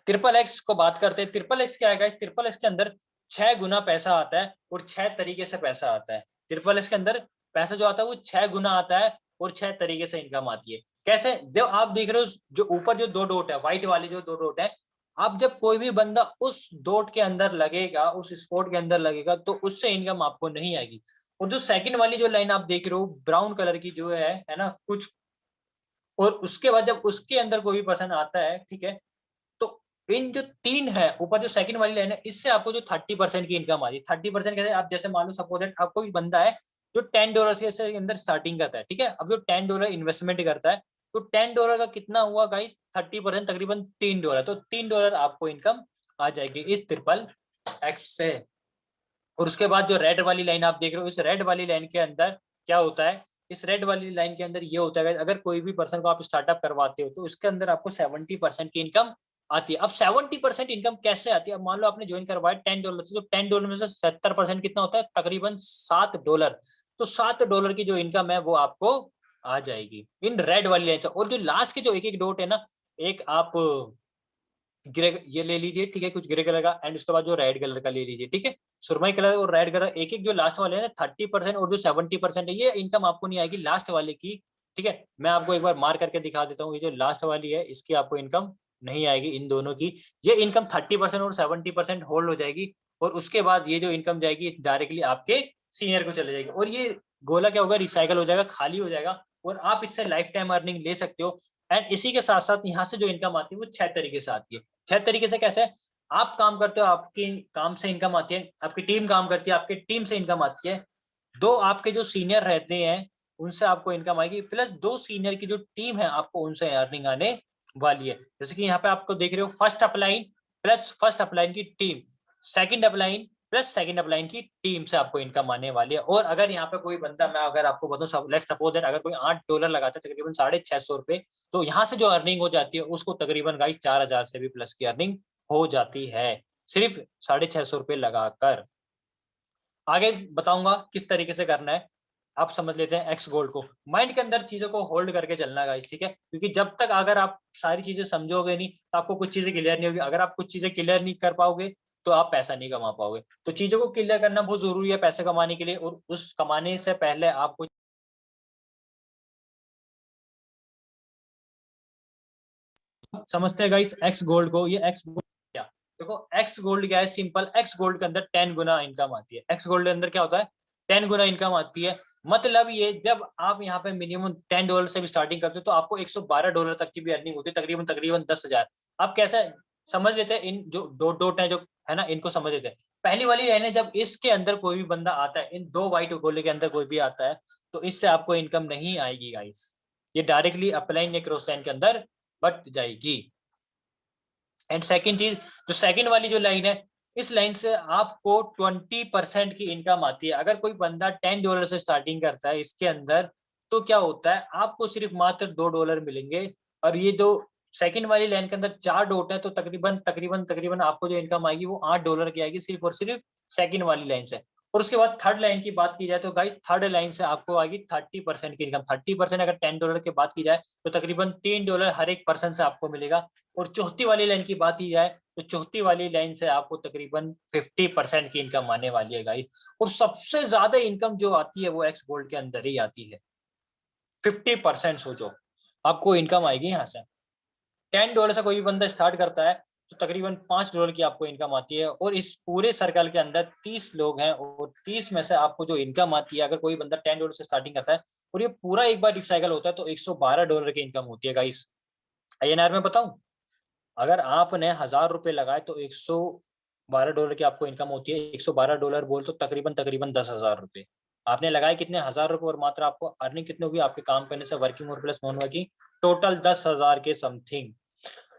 S2: ट्रिपल एक्स को बात करते हैं। ट्रिपल एक्स क्या है? ट्रिपल एक्स के अंदर 6 गुना पैसा आता है और 6 तरीके से पैसा आता है। ट्रिपल एक्स के अंदर पैसा जो आता है वो 6 गुना आता है और 6 तरीके से इनकम आती है। कैसे? जो आप देख रहे हो जो ऊपर जो 2 डॉट है, व्हाइट वाली जो 2 डॉट है, आप जब कोई भी बंदा उस डॉट के अंदर लगेगा, उस स्पॉट के अंदर लगेगा तो उससे इनकम आपको नहीं आएगी। और जो सेकंड वाली जो लाइन आप देख रहे हो ब्राउन कलर की जो है ना कुछ, और उसके बाद जब उसके अंदर कोई भी पर्सन आता है, ठीक है, तो इन जो 3 है ऊपर जो सेकंड वाली लाइन है, इससे आपको जो 30% की इनकम आ रही है। 30% कैसे? आप जैसे मान लो सपोज दैट आपको एक बंदा है जो $10 से अंदर स्टार्टिंग करता है, ठीक है। अब जो $10 इन्वेस्टमेंट करता है तो $10 का कितना हुआ गाइस? 30% तकरीबन $3। तो $3 आपको इनकम आ जाएगी इस ट्रिपल एक्स से। और उसके बाद जो रेड वाली लाइन आप देख रहे हो, इस रेड वाली लाइन के अंदर क्या होता है? इस रेड वाली लाइन के अंदर ये होता है अगर कोई भी पर्सन को आप स्टार्टअप करवाते हो तो उसके अंदर आपको 70% की इनकम आती है। अब 70% इनकम कैसे आती है? अब मान लो आपने ज्वाइन करवाया $10 से, तो $10 में से 70% कितना होता है? तकरीबन $7। तो $7 की जो इनकम है वो आपको आ जाएगी इन रेड वाली लाइन से। और जो लास्ट के जो एक एक डॉट है ना, एक आप ग्रे ये ले लीजिए, ठीक है, कुछ ग्रे कलर का, एंड उसके बाद जो रेड कलर का ले लीजिए, ठीक है। सुरमई कलर और रेड कलर एक एक जो लास्ट वाले हैं 30% और जो 70% है, ये इनकम आपको नहीं आएगी लास्ट वाले की, ठीक है। मैं आपको एक बार मार करके दिखा देता हूँ, ये जो लास्ट वाली है इसकी आपको इनकम नहीं आएगी इन दोनों की। ये इनकम 30% और 70% होल्ड हो जाएगी, और उसके बाद ये जो इनकम जाएगी डायरेक्टली आपके सीनियर को चले जाएगी, और ये गोला क्या होगा? रिसाइकल हो जाएगा, खाली हो जाएगा, और आप इससे लाइफ टाइम अर्निंग ले सकते हो। एंड इसी के साथ साथ यहाँ से जो इनकम आती है वो 6 तरीके से आती है। 6 तरीके से कैसे? आप काम करते हो, आपकी काम से इनकम आती है, आपकी टीम काम करती है, आपकी टीम से इनकम आती है, 2 आपके जो सीनियर रहते हैं उनसे आपको इनकम आएगी, प्लस 2 सीनियर की जो टीम है आपको उनसे अर्निंग आने वाली है। जैसे कि यहाँ पे आपको देख रहे हो first upline plus first upline की team, second upline plus second upline की टीम से आपको इनकम आने वाली है। और अगर यहाँ पे कोई बंदा, मैं अगर आपको बताऊं, लेट्स सपोज दैट अगर कोई $8 लगाता है तकरीबन ₹650, तो यहाँ से जो अर्निंग हो जाती है उसको तकरीबन गाइस 4000 से भी प्लस की अर्निंग हो जाती है, सिर्फ ₹650 लगाकर। आगे बताऊंगा किस तरीके से करना है। आप समझ लेते हैं एक्स गोल्ड को। माइंड के अंदर चीजों को होल्ड करके चलना गाइस, ठीक है, क्योंकि जब तक अगर आप सारी चीजें समझोगे नहीं तो आपको कुछ चीजें क्लियर नहीं होगी। अगर आप कुछ चीजें क्लियर नहीं कर पाओगे तो आप पैसा नहीं कमा पाओगे। तो चीजों को क्लियर करना बहुत जरूरी है पैसे कमाने के लिए, और उस कमाने से पहले आपको समझते हैं गाइस एक्स गोल्ड को। ये एक्स गोल्ड क्या? देखो एक्स गोल्ड क्या है? सिंपल, एक्स गोल्ड के अंदर 10 गुना इनकम आती है। एक्स गोल्ड के अंदर क्या होता है? 10 गुना इनकम आती है। मतलब ये जब आप यहाँ पे मिनिमम $10 से भी स्टार्टिंग करते हो तो आपको $112 तक की भी अर्निंग होती है, तकरीबन तकरीबन 10,000। आप कैसे समझ लेते हैं? इन जो डॉट डॉट है जो है ना, इनको समझ लेते हैं। पहली वाली लाइन है, जब इसके अंदर कोई भी बंदा आता है, इन 2 व्हाइट गोले के अंदर कोई भी आता है तो इससे आपको इनकम नहीं आएगी गाइस। ये डायरेक्टली अपलाइन या क्रॉस लाइन के अंदर बट जाएगी। एंड सेकंड चीज, जो सेकंड वाली जो लाइन है, इस लाइन से आपको 20% की इनकम आती है। अगर कोई बंदा $10 से स्टार्टिंग करता है इसके अंदर, तो क्या होता है? आपको सिर्फ मात्र $2 मिलेंगे। और ये दो सेकंड वाली लाइन के अंदर 4 डॉट है, तो तकरीबन तकरीबन तकरीबन आपको जो इनकम आएगी वो $8 की आएगी, सिर्फ और सिर्फ सेकंड वाली लाइन से। और उसके बाद थर्ड लाइन की बात की जाए तो गाइस थर्ड लाइन से आपको आएगी 30% की इनकम। 30% अगर $10 की बात की जाए तो तकरीबन $3 हर एक पर्सन से आपको मिलेगा। और चौथी वाली लाइन की बात की जाए तो चौथी वाली लाइन से आपको तकरीबन 50% की इनकम आने वाली है गाइस। और सबसे ज्यादा इनकम जो आती है वो एक्स गोल्ड के अंदर ही आती है। 50% सोचो आपको इनकम आएगी यहाँ से। $10 से कोई भी बंदा स्टार्ट करता है तो तकरीबन $5 की आपको इनकम आती है। और इस पूरे सर्कल के अंदर 30 लोग हैं, और 30 में से आपको जो इनकम आती है, अगर कोई बंदा $10 से स्टार्टिंग करता है और ये पूरा एक बार रिसाइकल होता है तो $112 की इनकम होती है गाइस। INR में बताऊं, अगर आपने ₹1000 लगाए तो $12 की आपको इनकम होती है। $112 बोल तो तकरीबन 10,000 रुपए। आपने लगाए कितने, 1,000 रुपए, और मात्र आपको अर्निंग कितनी होगी आपके काम करने से, वर्किंग और प्लस नॉन वर्किंग, टोटल 10,000 के समथिंग।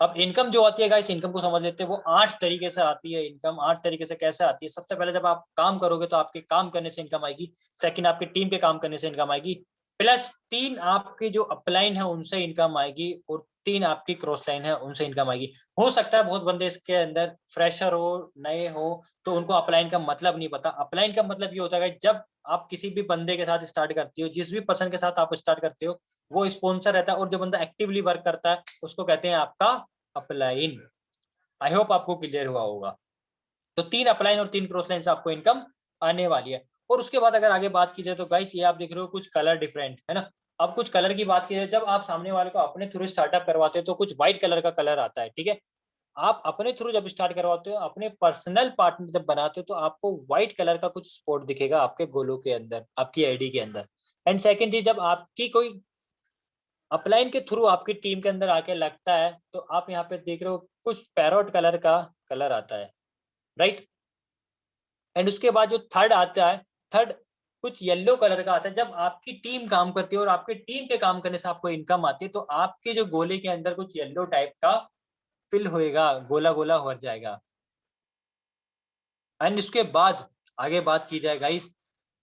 S2: अब इनकम जो आती है गाइस, इनकम को समझ लेते हैं। वो 8 तरीके से आती है इनकम। 8 तरीके से कैसे आती है? सबसे पहले जब आप काम करोगे तो आपके काम करने से इनकम आएगी। सेकंड, आपकी टीम के काम करने से इनकम आएगी। प्लस 3 आपकी जो अपलाइन है उनसे इनकम आएगी, और 3 आपकी क्रॉस लाइन है उनसे इनकम आएगी। हो सकता है बहुत बंदे इसके अंदर फ्रेशर हो, नए हो, तो उनको अपलाइन का मतलब नहीं पता। अपलाइन का मतलब ये होता है कि जब आप किसी भी बंदे के साथ स्टार्ट करते हो, जिस भी पर्सन के साथ आप स्टार्ट करते हो, वो स्पॉन्सर रहता है, और जो बंदा एक्टिवली वर्क करता है उसको कहते हैं आपका अपलाइन। आई होप आपको क्लियर हुआ होगा। तो 3 अपलाइन और 3 क्रॉस लाइन से आपको इनकम आने वाली है। और उसके बाद अगर आगे बात की जाए तो गाइस, ये आप देख रहे हो कुछ कलर डिफरेंट है ना। अब कुछ कलर की बात की जाए, जब आप सामने वाले को अपने थ्रू स्टार्टअप करवाते हो तो कुछ व्हाइट कलर का कलर आता है, ठीक है। आप अपने थ्रू जब स्टार्ट करवाते हो, अपने पर्सनल पार्टनर जब बनाते हो, तो आपको व्हाइट कलर का कुछ स्पॉट दिखेगा आपके गोलों के अंदर, आपकी आईडी के अंदर। एंड सेकंड चीज, जब आपकी कोई अपलाइन के थ्रू आपकी टीम के अंदर आके लगता है, तो आप यहाँ पे देख रहे हो कुछ पैरोट कलर का कलर आता है, राइट। एंड उसके बाद जो थर्ड आता है, थर्ड कुछ येलो कलर का आता है। जब आपकी टीम काम करती है और आपकी टीम के काम करने से आपको इनकम आती है, तो आपके जो गोले के अंदर कुछ येलो टाइप का फिल होएगा, गोला गोला हो जाएगा। एंड इसके बाद आगे बात की जाए गाइस,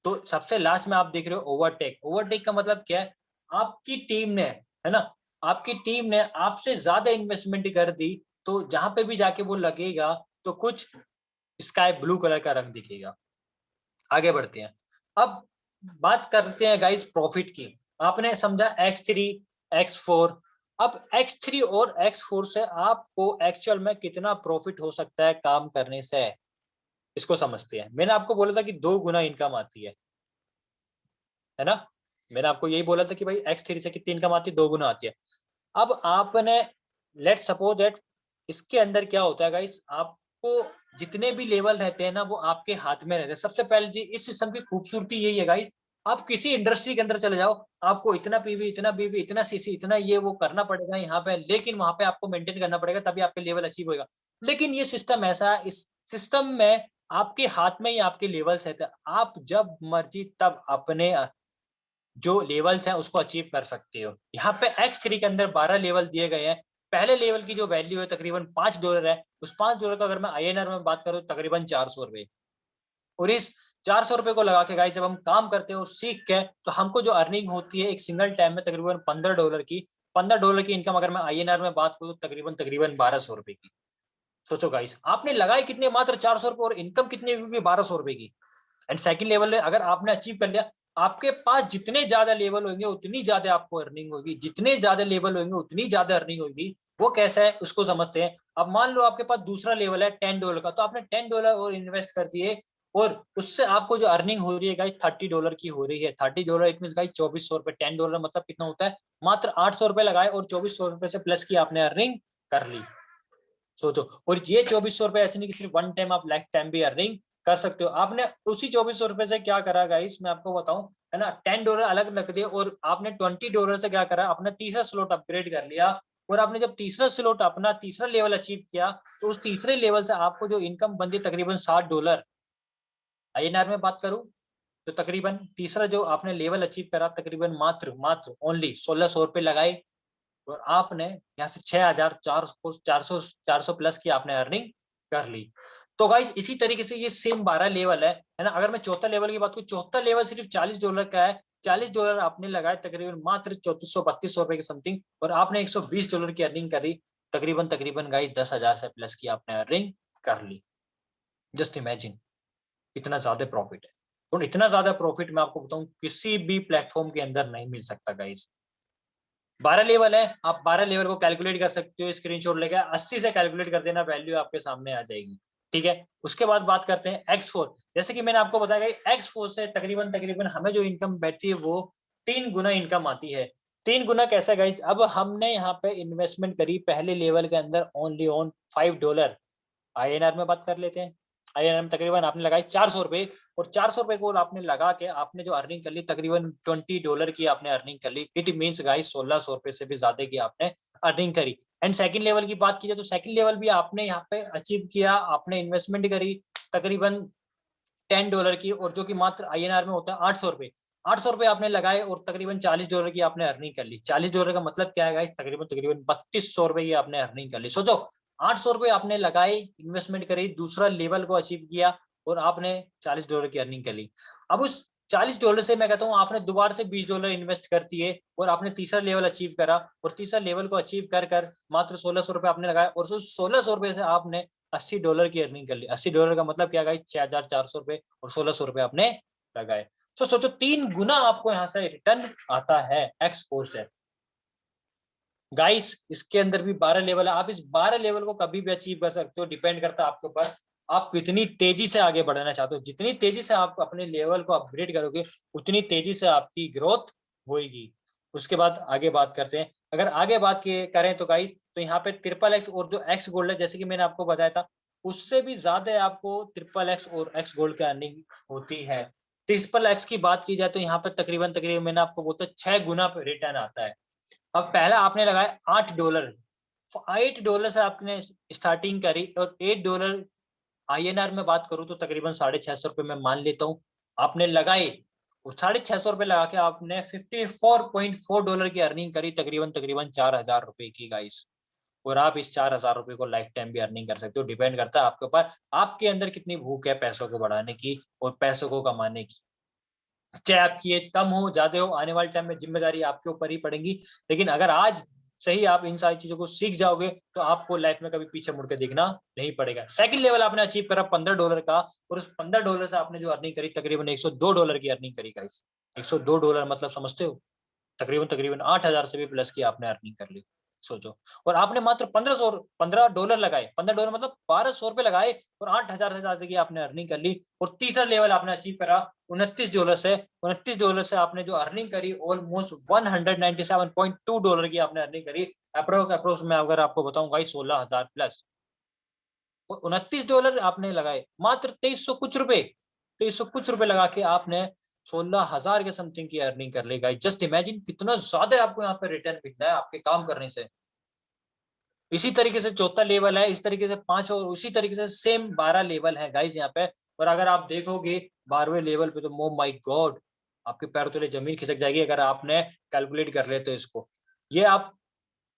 S2: तो सबसे लास्ट में आप देख रहे हो ओवरटेक। ओवरटेक का मतलब क्या है? आपकी टीम ने, है ना, आपकी टीम ने आपसे ज्यादा इन्वेस्टमेंट कर दी, तो जहां पे भी जाके वो लगेगा तो कुछ स्काई ब्लू कलर का रंग दिखेगा। आगे बढ़ते हैं। अब बात करते हैं गाइस प्रॉफिट की। आपने समझा X3, X4। अब X3 और X4 से आपको एक्चुअल में कितना प्रॉफिट हो सकता है काम करने से, इसको समझते हैं। मैंने आपको बोला था कि 2 गुना इनकम आती है ना। मैंने आपको यही बोला था कि भाई X3 से कितनी इनकम आती है, 2 गुना आती है। अब आपने लेट सपोज दैट, इसके अंदर क्या होता है गाइस, आपको जितने भी लेवल रहते हैं ना, वो आपके हाथ में रहते हैं। सबसे पहले जी, इस सिस्टम की खूबसूरती यही है गाइस, आप किसी इंडस्ट्री के अंदर चले जाओ, आपको इतना पीवी, इतना बीवी, इतना सीसी, इतना ये वो करना पड़ेगा यहाँ पे, लेकिन वहां पे आपको मेंटेन करना पड़ेगा, तभी आपके लेवल अचीव होगा। लेकिन ये सिस्टम ऐसा है, इस सिस्टम में आपके हाथ में ही आपके लेवल्स रहते हैं। आप जब मर्जी तब अपने जो लेवल्स हैं उसको अचीव कर सकते हो। यहाँ पे X3 के अंदर 12 लेवल दिए गए हैं। पहले लेवल की जो वैल्यू है तकरीबन $5 है। उस $5 का अगर मैं INR में बात करूं, तकरीबन 400 रुपए। और इस 400 रुपए को लगा के गाइस, जब हम काम करते हैं और सीख के, तो हमको जो अर्निंग होती है एक सिंगल टाइम में तकरीबन $15 की। $15 की इनकम अगर मैं INR में बात करूं, तकरीबन तकरीबन 1200 रुपए की। सोचो गाइस, आपने लगाए कितने, मात्र 400 रुपए, और इनकम कितनी होगी, 1200 रुपए की। एंड सेकंड लेवल अगर आपने अचीव कर लिया, आपके पास जितने ज्यादा लेवल होंगे उतनी ज्यादा आपको अर्निंग होगी, जितने ज्यादा लेवल होंगे उतनी ज्यादा अर्निंग होगी। वो कैसा है उसको समझते हैं। अब मान लो आपके पास दूसरा लेवल है $10 का, तो आपने $10 और इन्वेस्ट कर दिए, और उससे आपको जो अर्निंग हो रही है गाइस, $30 की हो रही है। $30 इट मीन गाइस 2400 रुपए। $10 मतलब कितना होता है, मात्र 800 रुपए लगाए और 2400 रुपए से प्लस की आपने अर्निंग कर ली। सोचो, और ये 2400 रुपए ऐसे नहीं कि सिर्फ वन टाइम, आप लाइफ टाइम भी अर्निंग कर सकते हो। आपने उसी 2400 रुपए से क्या करा गाइस, मैं आपको बताऊं, है ना, $10 अलग रख दिए, और आपने $20 से क्या करा, अपना तीसरा स्लॉट अपग्रेड कर लिया। और आपने जब तीसरा स्लॉट, अपना तीसरा लेवल अचीव किया, तो उस तीसरे लेवल से आपको जो इनकम बनती है तकरीबन $60। INR में बात करूं तो तकरीबन तीसरा जो आपने लेवल अचीव करा, तकरीबन मात्र मात्र ओनली 1600 रुपए लगाए, और आपने यहाँ से 6,400 प्लस की आपने अर्निंग कर ली। तो गाइस इसी तरीके से ये सेम 12 लेवल है ना। अगर मैं चौथा लेवल की बात करूँ, चौथा लेवल सिर्फ $40 का है। $40 आपने लगाए, तकरीबन मात्र 3400-3200 रुपए के समथिंग, और आपने $120 की अर्निंग करी। तकरीबन तकरीबन गाइस 10,000 से प्लस की आपने अर्निंग कर ली। जस्ट इमेजिन कितना ज्यादा प्रॉफिट है। और इतना ज्यादा प्रॉफिट मैं आपको बताऊं किसी भी प्लेटफॉर्म के अंदर नहीं मिल सकता गाइस। 12 लेवल है, आप 12 लेवल को कैलकुलेट कर सकते हो, स्क्रीनशॉट लेके 80 से कैलकुलेट कर देना, वैल्यू आपके सामने आ जाएगी। ठीक है, उसके बाद बात करते हैं X4। जैसे कि मैंने आपको बताया X4 से तकरीबन तकरीबन हमें जो इनकम बैठती है वो 3 गुना इनकम आती है। 3 गुना कैसे गाइस, अब हमने यहाँ पे इन्वेस्टमेंट करी पहले लेवल के अंदर ओनली ऑन $5। INR में बात कर लेते हैं। INR में तकरीबन आपने लगाई 400 रुपए, और 400 रुपए को आपने लगा के आपने जो अर्निंग कर ली, तकरीबन $20 की आपने अर्निंग कर ली। इट मीन्स गाइस 1600 रुपए से भी ज्यादा की आपने अर्निंग करी। एंड सेकंड लेवल की बात की जाए तो सेकंड लेवल भी आपने यहाँ पे अचीव किया, आपने इन्वेस्टमेंट करी तकरीबन $10 की, और जो कि मात्र INR में होता है 800 रुपए। 800 रुपए आपने लगाए और तकरीबन $40 की आपने अर्निंग कर ली। $40 का मतलब क्या है गाइस, तकरीबन 3200 रुपए की आपने अर्निंग कर ली। सोचो 800 रुपए आपने लगाए, इन्वेस्टमेंट करी, दूसरा लेवल को अचीव किया और आपने $40 की अर्निंग कर ली। अब उस $40 से मैं कहता हूँ आपने दोबारा से $20 इन्वेस्ट कर दिए और आपने तीसरा लेवल अचीव करा, और तीसरा लेवल को अचीव कर कर मात्र 1600 रुपए आपने लगाए, और उस 1600 रुपए से आपने $80 की अर्निंग कर ली। $80 का मतलब क्या गाइस, 6400 रुपए, और 1600 रुपए आपने लगाए। तो सोचो 3 गुना आपको यहाँ से रिटर्न आता है एक्सपोज है गाइस। इसके अंदर भी 12 लेवल है, आप इस 12 लेवल को कभी भी अचीव कर सकते हो, डिपेंड करता है आपके ऊपर आप कितनी तेजी से आगे बढ़ना चाहते हो। जितनी तेजी से आप अपने लेवल को अपग्रेड करोगे उतनी तेजी से आपकी ग्रोथ होगी। उसके बाद आगे बात करते हैं। अगर आगे बात करें तो गाइस, तो यहाँ पे XXX और जो एक्स गोल्ड है, जैसे कि मैंने आपको बताया था, उससे भी ज्यादा आपको XXX और एक्स गोल्ड की अर्निंग होती है। XXX की बात की जाए तो यहाँ पे तकरीबन मैंने आपको बोलता 6 गुना रिटर्न आता है। अब पहला आपने लगाया $8, $8 से आपने स्टार्टिंग करी, और $8 INR में बात करूं तो तकरीबन 650 रुपए मैं मान लेता हूं आपने लगाए, और 650 रुपए लगा के आपने $54.4 की अर्निंग करी, तकरीबन 4000 रुपए की गाइस। और आप इस 4000 रुपए को लाइफ टाइम भी अर्निंग कर सकते हो, डिपेंड करता है आपके ऊपर आपके अंदर कितनी भूख है पैसों को बढ़ाने की और पैसों को कमाने की। चाहे आपकी एज कम हो ज्यादा हो, आने वाले टाइम में जिम्मेदारी आपके ऊपर ही पड़ेगी, लेकिन अगर आज सही आप इन सारी चीजों को सीख जाओगे तो आपको लाइफ में कभी पीछे मुड़ के देखना नहीं पड़ेगा। सेकंड लेवल आपने अचीव करा $15 का, और उस $15 से आपने जो अर्निंग करी तकरीबन $102 की अर्निंग करी गाइस। $102 मतलब समझते हो, तकरीबन 8000 से भी प्लस की आपने अर्निंग कर ली। सोचो, और आपने मात्र $15 लगाए, $15 मतलब $1200 लगाए, और 8000 से ज्यादा की आपने अर्निंग कर ली। और तीसरा लेवल आपने अचीव करा $29 से आपने जो अर्निंग करी ऑलमोस्ट $197.2 की आपने अर्निंग करी। अप्रोक्स में अगर आपको बताऊं गाइस 16000 प्लस, और $29 आपने लगाए, मात्र 2300 कुछ रुपए लगा के आपने 16000 के समथिंग की अर्निंग कर ली गाइस। जस्ट इमेजिन कितना ज्यादा आपको यहाँ पे रिटर्न मिलता है आपके काम करने से। इसी तरीके से चौथा लेवल है, इस तरीके से 5, और उसी तरीके से सेम 12 लेवल है गाइस यहाँ पे। और अगर आप देखोगे 12वें लेवल पे तो ओ माय गॉड, आपके पैरों तले जमीन खिसक जाएगी अगर आपने कैलकुलेट कर ले तो इसको। ये आप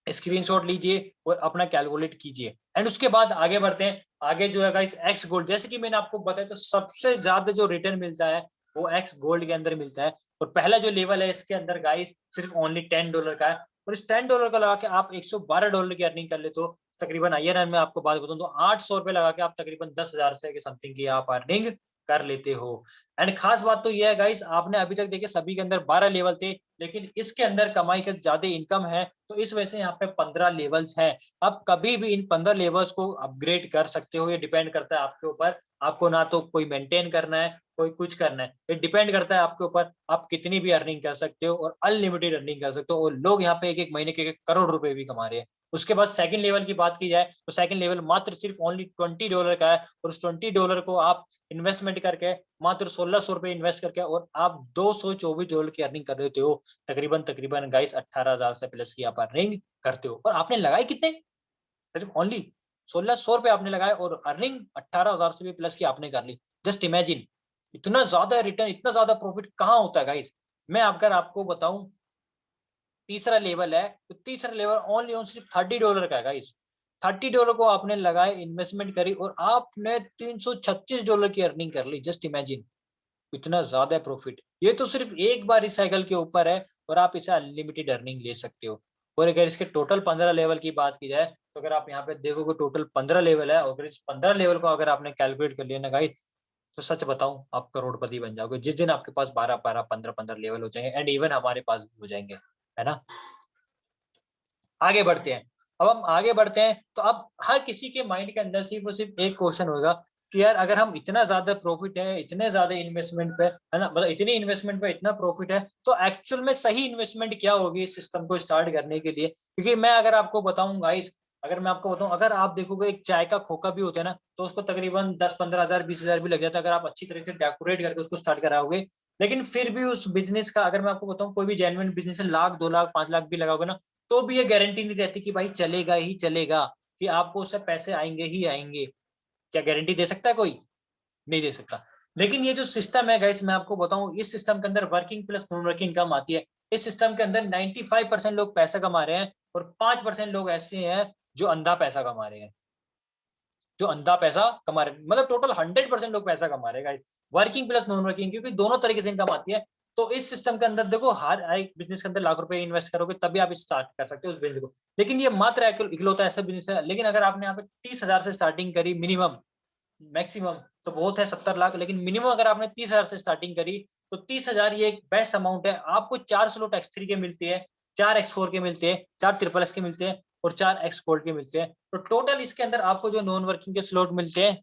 S2: स्क्रीनशॉट लीजिए और अपना कैलकुलेट कीजिए। एंड उसके बाद आगे बढ़ते हैं। आगे जो है गाइस एक्स गोल्ड, जैसे कि मैंने आपको बताया तो सबसे ज्यादा जो रिटर्न मिलता है वो एक्स गोल्ड के अंदर मिलता है। और पहला जो लेवल है इसके अंदर गाइस सिर्फ ओनली $10 का है, और इस $10 का लगा के आप $112 की अर्निंग कर ले तो तकरीबन INR में आपको बात बताऊं तो 800 रुपए लगा के आप तकरीबन 10,000 से के समथिंग की आप अर्निंग कर लेते हो। एंड खास बात तो यह है गाइस, आपने अभी तक देखे सभी के अंदर 12 लेवल थे, लेकिन इसके अंदर कमाई का ज्यादा इनकम है, तो इस वजह से यहाँ पे 15 लेवल्स हैं। आप कभी भी इन 15 लेवल्स को अपग्रेड कर सकते हो, ये डिपेंड करता है आपके ऊपर। आपको ना तो कोई मेंटेन करना है कोई कुछ करना है, ये डिपेंड करता है आपके ऊपर। आप कितनी भी अर्निंग कर सकते हो और अनलिमिटेड अर्निंग कर सकते हो, और लोग यहाँ पे एक महीने के 1 करोड़ रुपए भी कमा रहे हैं। उसके बाद सेकंड लेवल की बात की जाए तो सेकंड लेवल मात्र सिर्फ ओनली $20 का है, और उस $20 को आप इन्वेस्टमेंट करके मात्र 1600 रुपए इन्वेस्ट करके और आप $224 की अर्निंग कर लेते हो। तकरीबन गाइस 18,000 से प्लस की आप अर्निंग करते हो। और आपने लगाए कितने, सिर्फ ओनली 1600 रुपए आपने लगाए और अर्निंग 18,000 से भी प्लस की आपने कर ली। जस्ट इमेजिन इतना ज्यादा रिटर्न, इतना ज्यादा प्रॉफिट कहाँ होता है गाइस। मैं अगर आपको बताऊं तीसरा लेवल है तो तीसरा लेवल ओनली ऑन सिर्फ $30 का है गाइस। $30 को आपने लगाए, इन्वेस्टमेंट करी और आपने $336 की अर्निंग कर ली। जस्ट इमेजिन इतना ज्यादा प्रॉफिट। ये तो सिर्फ एक बार इस साइकिल के ऊपर है और आप इसे अनलिमिटेड अर्निंग ले सकते हो। और अगर इसके टोटल 15 लेवल की बात की जाए तो अगर आप यहाँ पे देखोगे टोटल 15 लेवल है, और इस 15 लेवल को अगर आपने कैलकुलेट कर लिया ना गाइस, तो सच बताऊं आप करोड़पति बन जाओगे जिस दिन आपके पास 12 15 लेवल हो जाएंगे। एंड इवन हमारे पास भी हो जाएंगे, है ना। आगे बढ़ते हैं। अब हम आगे बढ़ते हैं तो अब हर किसी के माइंड के अंदर सिर्फ और सिर्फ एक क्वेश्चन होगा कि यार अगर हम इतना ज्यादा प्रॉफिट है, इतने ज्यादा इन्वेस्टमेंट पे है ना, मतलब इतनी इन्वेस्टमेंट पे इतना प्रॉफिट है, तो एक्चुअल में सही इन्वेस्टमेंट क्या होगी इस सिस्टम को स्टार्ट करने के लिए। क्योंकि मैं अगर आपको बताऊं गाइस, अगर मैं आपको बताऊं, अगर आप देखोगे एक चाय का खोखा भी होता है ना, तो उसको तकरीबन 10-15 हजार 20,000 भी लग जाता है अगर आप अच्छी तरह से डेकोरेट करके उसको स्टार्ट कराओगे। लेकिन फिर भी उस बिजनेस का, अगर मैं आपको बताऊं कोई भी जेन्युइन बिजनेस है, 1 लाख 2 लाख 5 लाख भी लगाओगे ना, तो भी ये गारंटी नहीं रहती कि भाई चलेगा ही चलेगा, कि आपको उससे पैसे आएंगे ही आएंगे। क्या गारंटी दे सकता है कोई? नहीं दे सकता। लेकिन ये जो सिस्टम है गाइस, मैं आपको बताऊं, इस सिस्टम के अंदर working plus non working income आती है। इस सिस्टम के अंदर 95% लोग पैसा कमा रहे हैं और 5% लोग ऐसे हैं जो अंधा पैसा कमा रहे हैं, जो अंधा पैसा कमा रहे हैं। मतलब टोटल 100% लोग पैसा कमा रहे हैं guys, working plus non working, क्योंकि दोनों तरीके से इनकम आती है। तो इस सिस्टम के अंदर देखो, हर एक बिजनेस के अंदर लाख रुपए इन्वेस्ट करोगे तभी आप स्टार्ट कर सकते हो उस बिजनेस को। लेकिन ये मात्र इकलौता ऐसा बिजनेस है। लेकिन अगर आपने यहाँ पे 30,000 से स्टार्टिंग करी मिनिमम, मैक्सिमम तो बहुत है 70 लाख, लेकिन मिनिमम अगर आपने 30,000 से स्टार्टिंग करी तो 30,000 ये एक बेस्ट अमाउंट है। आपको 4 स्लॉट X3 के मिलते हैं, 4 X4 के मिलते हैं, 4 ट्रिपल एस के मिलते हैं और 4 X गोल्ड के मिलते हैं। तो टोटल इसके अंदर आपको जो नॉन वर्किंग के स्लॉट मिलते हैं,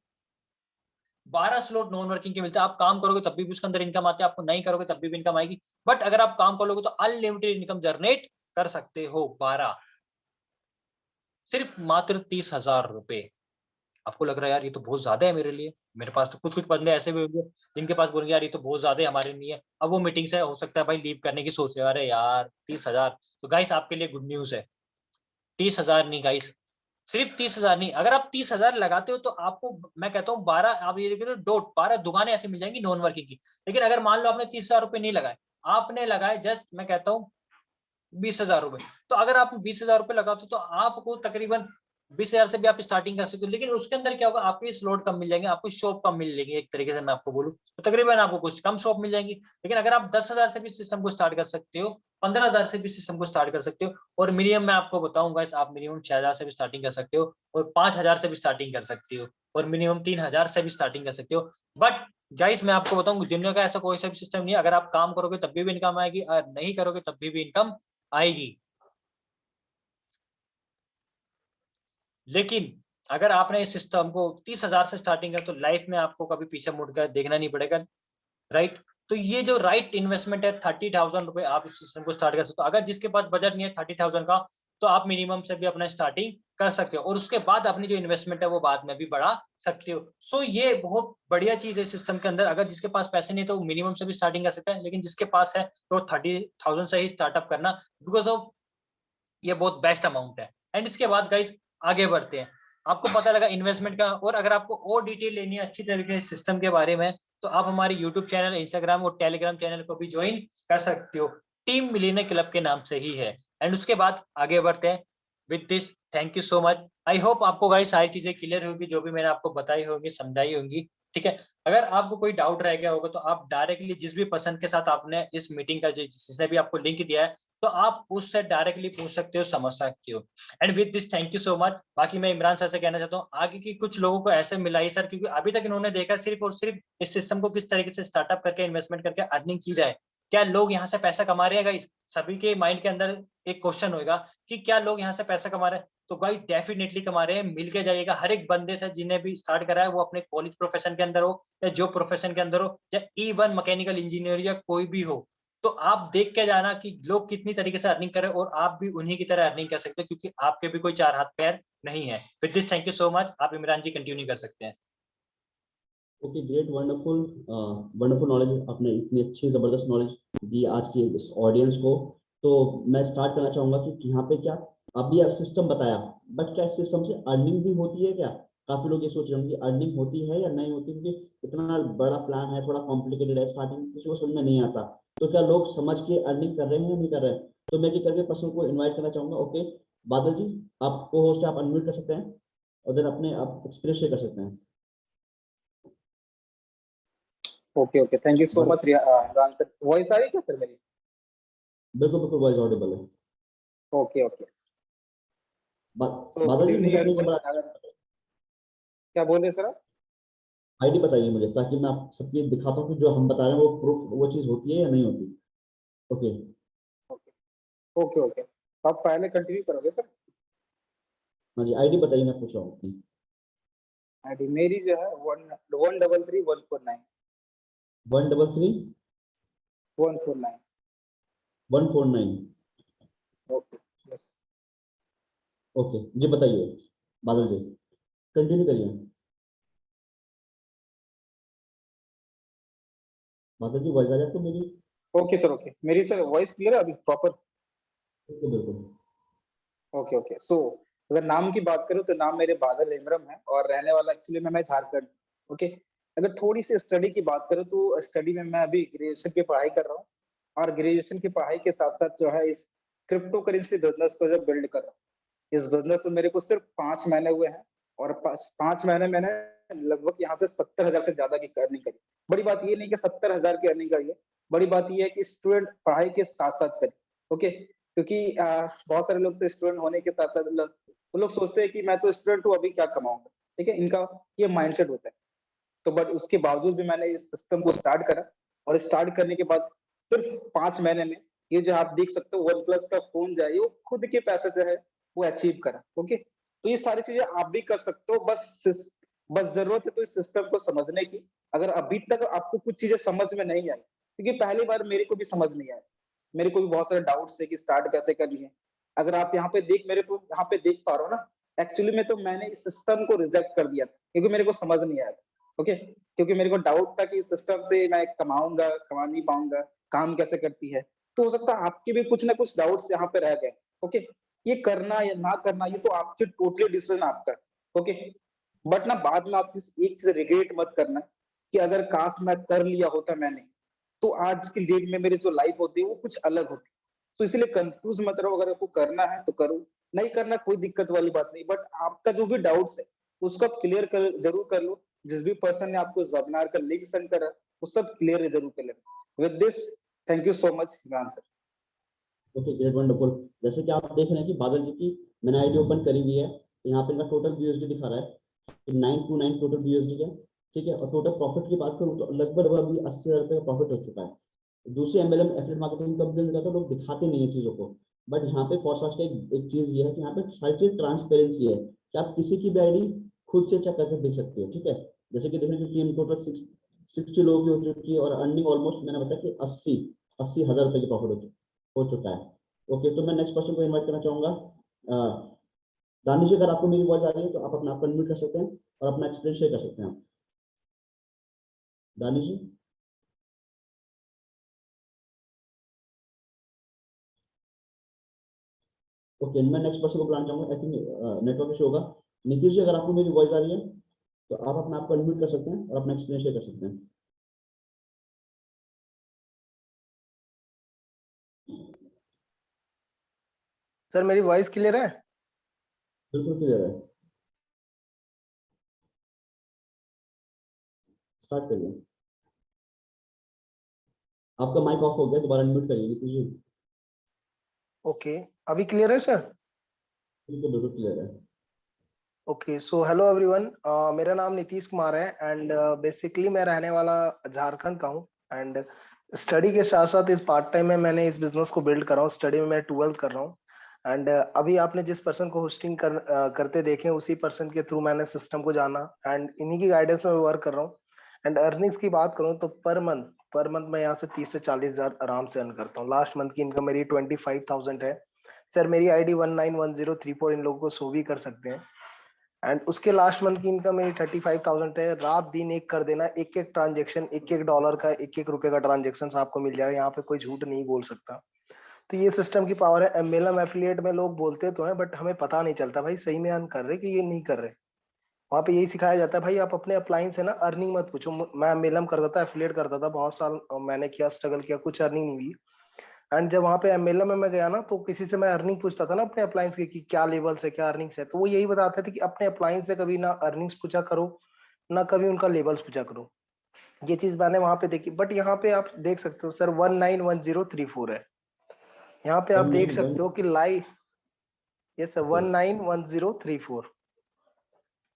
S2: 12 स्लॉट नॉन वर्किंग के मिलते हैं। आप काम करोगे तब भी उसके अंदर इनकम आती है, आपको नहीं करोगे तब भी इनकम आएगी। बट अगर आप काम करोगे तो अनलिमिटेड इनकम जनरेट कर सकते हो। 12 सिर्फ मात्र 30,000 रुपए। आपको लग रहा है यार ये तो बहुत ज्यादा है मेरे लिए, मेरे पास तो कुछ कुछ बंदे ऐसे भी होंगे जिनके पास बोलेंगे यार ये तो बहुत ज्यादा है हमारे लिए। अब वो मीटिंग से हो सकता है भाई लीव करने की सोच रहे, अरे यार 30,000। तो गाइस आपके लिए गुड न्यूज है, 30,000 नहीं गाइस, सिर्फ 30,000 नहीं। अगर आप 30,000 लगाते हो तो आपको मैं कहता हूँ 12, आप ये देखो डोट 12 दुकानें ऐसी मिल जाएंगी नॉन वर्किंग की। लेकिन अगर मान लो आपने 30,000 रुपए नहीं लगाए, आपने लगाए जस्ट मैं कहता हूँ 20,000 रुपए, तो अगर आप 20,000 रुपए लगाते हो तो आपको तकरीबन 20,000 से भी आप स्टार्टिंग कर सकते हो। लेकिन उसके अंदर क्या होगा, आपके स्लॉट कम मिल जाएंगे, आपको शॉप कम मिल जाएगी। एक तरीके से मैं आपको बोलूं तो तकरीबन आपको कुछ कम शॉप मिल जाएंगी। लेकिन अगर आप 10,000 से भी सिस्टम को स्टार्ट कर सकते हो, 15,000 से भी सिस्टम को स्टार्ट कर सकते हो, और मिनिमम मैं आपको बताऊंगा आप मिनिमम 6,000 से भी स्टार्टिंग कर सकते हो, और 5,000 से भी स्टार्टिंग कर सकते हो, और मिनिमम 3,000 से भी स्टार्टिंग कर सकते हो। बट गाइस मैं आपको बताऊं, दुनिया का ऐसा कोई सा भी सिस्टम नहीं है, अगर आप काम करोगे तब भी इनकम आएगी और नहीं करोगे तब भी इनकम आएगी। लेकिन अगर आपने इस सिस्टम को 30,000 से स्टार्टिंग कर तो लाइफ में आपको कभी पीछे मुड़कर देखना नहीं पड़ेगा, राइट। तो ये जो राइट इन्वेस्टमेंट है 30,000 रुपए, आप इस सिस्टम को स्टार्ट कर सकते हो। अगर जिसके पास बजट नहीं है 30,000 का, तो आप मिनिमम से भी अपना स्टार्टिंग कर सकते हो, और उसके बाद अपनी जो इन्वेस्टमेंट है वो बाद में भी बढ़ा सकते हो। सो ये बहुत बढ़िया चीज है सिस्टम के अंदर। अगर जिसके पास पैसे नहीं तो वो मिनिमम से भी स्टार्टिंग कर सकता है, लेकिन जिसके पास है तो 30,000 से ही स्टार्टअप करना, बिकॉज ऑफ ये बहुत बेस्ट अमाउंट है। एंड इसके बाद गाइस आगे बढ़ते हैं, आपको पता लगा इन्वेस्टमेंट का। और अगर आपको और डिटेल लेनी है अच्छी तरीके से सिस्टम के बारे में, तो आप हमारे यूट्यूब चैनल, इंस्टाग्राम और टेलीग्राम चैनल को भी ज्वाइन कर सकते हो, टीम मिलियनेयर क्लब के नाम से ही है। एंड उसके बाद आगे बढ़ते हैं। With this thank you so much. I hope आपको गाइस सारी चीजें क्लियर होगी जो भी मैंने आपको बताई होंगी, समझाई होंगी। ठीक है, अगर आपको कोई डाउट रह गया होगा तो आप डायरेक्टली जिस भी पर्सन के साथ आपने इस मीटिंग का जिसने भी आपको लिंक दिया है, तो आप उससे डायरेक्टली पूछ सकते हो, समझ सकते हो। And with this thank you so much. बाकी मैं इमरान सर से कहना चाहता हूँ आगे की कुछ लोगों को ऐसे मिलाई सर, क्योंकि अभी तक इन्होंने देखा सिर्फ और सिर्फ इस सिस्टम को किस तरीके से स्टार्टअप करके इन्वेस्टमेंट करके अर्निंग की जाए। क्या लोग यहाँ से पैसा कमा रहे हैं गाइस? सभी के माइंड के अंदर एक क्वेश्चन होगा कि क्या लोग यहाँ से पैसा कमा रहे हैं? तो गाइस डेफिनेटली कमा रहे हैं। मिल के जाइएगा हर एक बंदे से जिन्हें भी स्टार्ट करा है, वो अपने कॉलेज प्रोफेशन के अंदर हो या जो प्रोफेशन के अंदर हो, या इवन मैकेनिकल इंजीनियर या कोई भी हो, तो आप देख के जाना कि लोग कितनी तरीके से अर्निंग करें, और आप भी उन्हीं की तरह अर्निंग कर सकते हो, क्योंकि आपके भी कोई 4 हाथ पैर नहीं है। With this thank you so much. आप इमरान जी कंटिन्यू कर सकते हैं।
S1: Okay, great, wonderful, wonderful knowledge, आपने इतनी अच्छी जबरदस्त नॉलेज दी आज की इस ऑडियंस को। तो मैं स्टार्ट करना चाहूंगा कि यहाँ पे क्या अभी आप सिस्टम बताया, बट क्या इस सिस्टम से अर्निंग भी होती है क्या? काफी लोग ये सोच रहे होंगे कि अर्निंग होती है या नहीं होती, क्योंकि इतना बड़ा प्लान है, थोड़ा कॉम्प्लिकेटेड है, स्टार्टिंग किसी को समझ में नहीं आता। तो क्या लोग समझ के अर्निंग कर रहे हैं या नहीं कर रहे हैं? तो मैं क्या करके पर्सन को इन्वाइट करना चाहूंगा। ओके बादल जी, आप को होस्ट, आप अनम्यूट कर सकते हैं और देन अपने आप एक्सपीरियंस शेयर कर सकते हैं।
S3: Okay okay, thank you so much Imran sir. Voice आ रही है क्या सर मेरी?
S1: बिल्कुल बिल्कुल, वॉइस ऑडिबल है।
S3: Okay okay. So good
S1: Badal ji,
S3: evening
S1: मुझे अपनी
S3: एवरीवन। क्या बोल रहे सर आप?
S1: आईडी बताइए मुझे, ताकि मैं आप सबकी दिखाता हूँ कि जो हम बता रहे हैं वो प्रूफ, वो चीज होती है या नहीं होती। ओके।
S3: ओके ओके ओके, आप पहले कंटिन्यू करोगे सर?
S1: हाँ जी, आईडी बताइए, मैं पूछ रहा हूँ अपनी।
S3: आईडी मेरी जो है 1333149।
S1: 133
S3: 149।
S1: 149।
S3: Okay yes.
S1: ओके जी, बताइए बादल जी, कंटिन्यू करिए। बादल जी, वॉइस आ रही है आपको मेरी?
S3: ओके सर, ओके मेरी सर वॉइस क्लियर है अभी प्रॉपर?
S1: बिल्कुल बिल्कुल।
S3: ओके ओके सो अगर नाम की बात करूं तो नाम मेरे बादल हेमरम है और रहने वाला एक्चुअली मैं झारखंड। ओके, अगर थोड़ी सी स्टडी की बात करूं तो स्टडी में मैं अभी ग्रेजुएशन की पढ़ाई कर रहा हूं और ग्रेजुएशन की पढ़ाई के साथ साथ जो है इस क्रिप्टो करेंसी बिजनेस को जो बिल्ड कर रहा हूँ। इस बिजनेस में मेरे को सिर्फ 5 महीने हुए हैं और 5 महीने मैंने लगभग यहाँ से 70,000 से ज्यादा की अर्निंग करी। बड़ी बात ये नहीं कि 70,000 की अर्निंग करी है, बड़ी बात ये है कि स्टूडेंट पढ़ाई के साथ साथ करे। ओके, क्योंकि बहुत सारे लोग तो स्टूडेंट होने के साथ साथ वो लोग सोचते हैं कि मैं तो स्टूडेंट हूँ, अभी क्या कमाऊंगा। ठीक है, इनका ये माइंडसेट होता है। तो बट उसके बावजूद भी मैंने इस सिस्टम को स्टार्ट करा और स्टार्ट करने के बाद सिर्फ 5 महीने में ये जो आप देख सकते हो वन प्लस का फोन जो है वो खुद के पैसे जो है वो अचीव करा। ओके, तो ये सारी चीजें आप भी कर सकते हो, बस जरूरत है तो इस सिस्टम को समझने की। अगर अभी तक आपको कुछ चीजें समझ में नहीं आई, क्योंकि पहली बार मेरे को भी समझ नहीं आया, मेरे को भी बहुत सारे डाउट्स थे कि स्टार्ट कैसे करनी है। अगर आप यहाँ पे मेरे को यहाँ पे देख पा रहे हो ना, एक्चुअली में तो मैंने इस सिस्टम को रिजेक्ट कर दिया था क्योंकि मेरे को समझ नहीं आया था। ओके, क्योंकि मेरे को डाउट था कि इस सिस्टम से मैं कमाऊंगा, कमा नहीं पाऊंगा, काम कैसे करती है। तो हो सकता है आपके भी कुछ ना कुछ डाउट्स यहाँ पे रह गए। ओके, ये करना या ना करना ये तो आपके टोटली डिसीजन आपका है। ओके, बट ना बाद में आप एक चीज रिग्रेट मत करना कि अगर काश मैं कर लिया होता मैंने, तो आज की डेट में मेरी जो लाइफ होती है वो कुछ अलग होती। तो इसलिए कंफ्यूज मत रहो, अगर आपको करना है तो करो, नहीं करना कोई दिक्कत वाली बात नहीं। बट आपका जो भी डाउट्स है उसको आप क्लियर कर जरूर कर लो। जिस भी पर्सन ने आपको वेबिनार का लिंक सेंड करा वो सब क्लियर जरूर कर लेना। With this thank you so much sir.
S1: Okay, great, wonderful. जैसे कि आप देख रहे हैं कि बादल जी की मैंने आईडी ओपन करी हुई है, तो यहाँ पे इनका टोटल यूएसडी दिखा रहा है 929 टोटल यूएसडी है। ठीक है, और टोटल प्रॉफिट की बात करूँ तो लगभग अभी 80,000 रुपये का प्रॉफिट हो चुका है। दूसरी एमएलएम एफिलिएट मार्केटिंग कंपनी में तो लोग दिखाते नहीं है चीजों को, बट यहाँ पे पॉडकास्ट का एक चीज ये है कि यहाँ पे सारी चीज ट्रांसपेरेंसी है कि आप किसी की भी आईडी खुद से चेक करके देख सकते हो। ठीक है, जैसे कि देखने की टीम टोटल 60 लोगों की हो चुकी है और अर्निंग ऑलमोस्ट मैंने बताया कि 80,000 रुपये की प्रॉफिट हो चुका है। ओके, तो मैं नेक्स्ट पर्सन को इनवाइट करना चाहूंगा। दानिश जी, अगर आपको मेरी आवाज आ रही है तो आप अपना आप अनम्यूट कर सकते हैं और अपना एक्सपीरियंस शेयर कर सकते हैं। दानिश जी। ओके, मैं नेक्स्ट पर्सन को बुलाना चाहूंगा। आई थिंक नेटवर्क इशू होगा। नीतीश जी, अगर आपको मेरी वॉइस आ रही है तो आप अपना आपको अनम्यूट कर सकते हैं और अपना एक्सपीरियंस शेयर कर सकते हैं।
S4: सर मेरी वॉइस क्लियर है?
S1: बिल्कुल क्लियर है, स्टार्ट करिए। आपका माइक ऑफ हो गया, दोबारा अनम्यूट करिए नीतीश जी।
S4: ओके, अभी क्लियर है सर?
S1: बिल्कुल बिल्कुल क्लियर है।
S4: ओके, सो हेलो एवरीवन, मेरा नाम नीतीश कुमार है एंड बेसिकली मैं रहने वाला झारखंड का हूँ। एंड स्टडी के साथ साथ इस पार्ट टाइम में मैंने इस बिजनेस को बिल्ड कर रहा हूँ। स्टडी में मैं 12th कर रहा हूँ एंड अभी आपने जिस पर्सन को होस्टिंग करते देखे उसी पर्सन के थ्रू मैंने सिस्टम को जाना एंड इन्हीं की गाइडेंस में वर्क कर रहा हूँ। एंड अर्निंग्स की बात करूँ तो पर मंथ मैं यहाँ से 30 से 40,000 आराम से अर्न करता हूँ। लास्ट मंथ की इनकम मेरी 25,000 है। सर मेरी आईडी 191034 इन लोगों को शो भी कर सकते हैं। एंड उसके लास्ट मंथ की इनकम मेरी 35,000 है। रात दिन एक कर देना, एक एक ट्रांजेक्शन, एक एक डॉलर का, एक एक रुपए का ट्रांजेक्शन आपको मिल जाएगा। यहाँ पे कोई झूठ नहीं बोल सकता। तो ये सिस्टम की पावर है। एमएलएम एफिलिएट में लोग बोलते तो हैं बट हमें पता नहीं चलता भाई सही में अर्न कर रहे कि ये नहीं कर रहे। वहाँ पे यही सिखाया जाता है भाई आप अपने अपलाइन से ना अर्निंग मत पूछो। मैं एमएलएम करता था, एफिलिएट करता था, बहुत साल मैंने किया, स्ट्रगल किया, कुछ अर्निंग नहीं हुई। एंड जब वहाँ पे एमएलएम में मैं गया ना तो किसी से मैं अर्निंग पूछता था ना अपने अप्लायंस की कि क्या लेवल्स है, क्या अर्निंग्स है, तो वो यही बताते थे कि अपने अप्लायंस से कभी ना अर्निंग्स पूछा करो ना कभी उनका लेवल्स पूछा करो। ये चीज मैंने वहां पे देखी। बट यहाँ पे आप देख सकते हो सर 191034 है। यहाँ पे आप देख
S1: 191।
S4: सकते हो कि लाइव, यस सर,
S1: ओके
S4: 191034।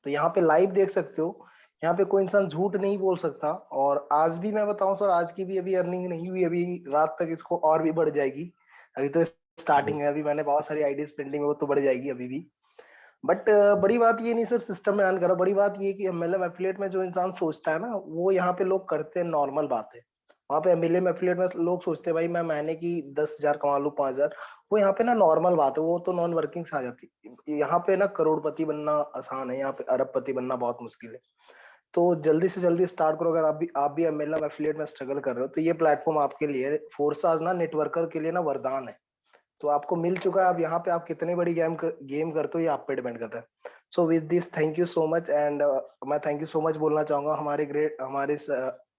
S4: तो यहाँ पे लाइव देख सकते हो। यहाँ पे कोई इंसान झूठ नहीं बोल सकता। और आज भी मैं बताऊं सर, आज की भी अभी अर्निंग नहीं हुई, अभी रात तक इसको और भी बढ़ जाएगी। अभी तो स्टार्टिंग है, अभी मैंने बहुत सारी आइडियाज पेंडिंग है, वो तो बढ़ जाएगी अभी भी। बट बड़ी बात ये नहीं सर सिस्टम में अर्न करो, बड़ी बात ये कि एमएलएम एफिलिएट में जो इंसान सोचता है ना वो यहाँ पे लोग करते हैं, नॉर्मल बात है। वहाँ पे एमएलएम एफिलिएट में लोग सोचते हैं भाई मैं महीने की 10,000 कमा लूं, 5,000, वो यहाँ पे ना नॉर्मल बात है, वो तो नॉन वर्किंग से आ जाती है। यहाँ पे ना करोड़पति बनना आसान है, यहाँ पे अरबपति बनना बहुत मुश्किल है। तो जल्दी से जल्दी स्टार्ट करो। अगर आप भी एमएलएम एफिलिएट में स्ट्रगल कर रहे हो तो ये प्लेटफॉर्म आपके लिए, फोर्साज ना नेटवर्कर के लिए ना वरदान है। तो आपको मिल चुका है। अब यहाँ पे आप कितनी बड़ी गेम करते हो ये आप पे डिपेंड करता है। So with this thank you so much and मैं थैंक यू सो मच बोलना चाहूंगा हमारे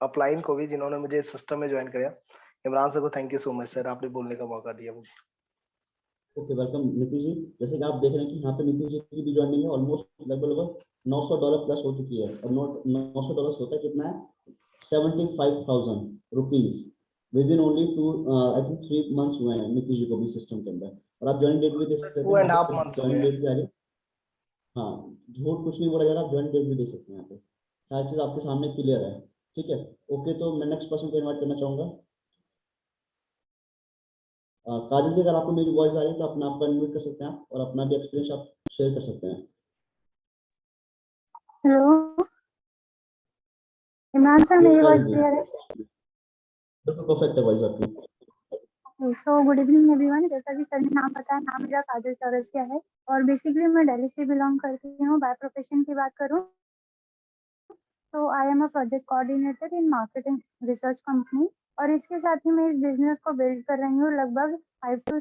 S4: अपलाइन को भी, जिन्होंने मुझे इस सिस्टम में ज्वाइन कराया। इमरान सर को thank you so much sir, आपने बोलने का मौका दिया मुझे।
S1: Okay, welcome Nitish ji. जैसे कि आप देख रहे हैं कि यहाँ पे नीतीश जी की भी ज्वाइनिंग है, ऑलमोस्ट लगभग $900 प्लस हो चुकी है। और $900 होता है कितना है, 75,000 rupees with in only 3 months हुए हैं नीतीश जी को भी सिस्टम के अंदर। और आप ज्वाइन डेट भी दे सकते हैं,
S4: 2.5
S1: यहाँ पे
S4: मंथ्स हो
S1: ज्वाइन
S4: गए।
S1: डेट भी आ रही है। हाँ, झूठ कुछ नहीं बोला जा रहा, आप ज्वाइन डेट भी दे सकते हैं यहाँ पे, सारी चीज आपके सामने क्लियर है। ठीक है, ओके, तो मैं नेक्स्ट पर्सन को इन्वाइट करना चाहूंगा। काजल जी, अगर आपको मेरी वॉइस आ रही है तो अपना आपका अनम्यूट कर सकते हैं आप, और अपना भी एक्सपीरियंस आप शेयर कर सकते हैं।
S5: हेलो इमरान सर, मेरी वॉइस
S1: जी,
S5: क्लियर है?
S1: बिल्कुल परफेक्ट है वॉइस आपकी।
S5: So good evening everyone. जैसा कि सर ने नाम बताया, नाम मेरा काजल चौरसिया है और बेसिकली मैं दिल्ली से बिलोंग करती हूँ। बाय प्रोफेशन की बात करूँ तो I am a project coordinator in marketing research company, और इसके साथ ही मैं इस बिजनेस को बिल्ड कर रही हूँ। लगभग 5 to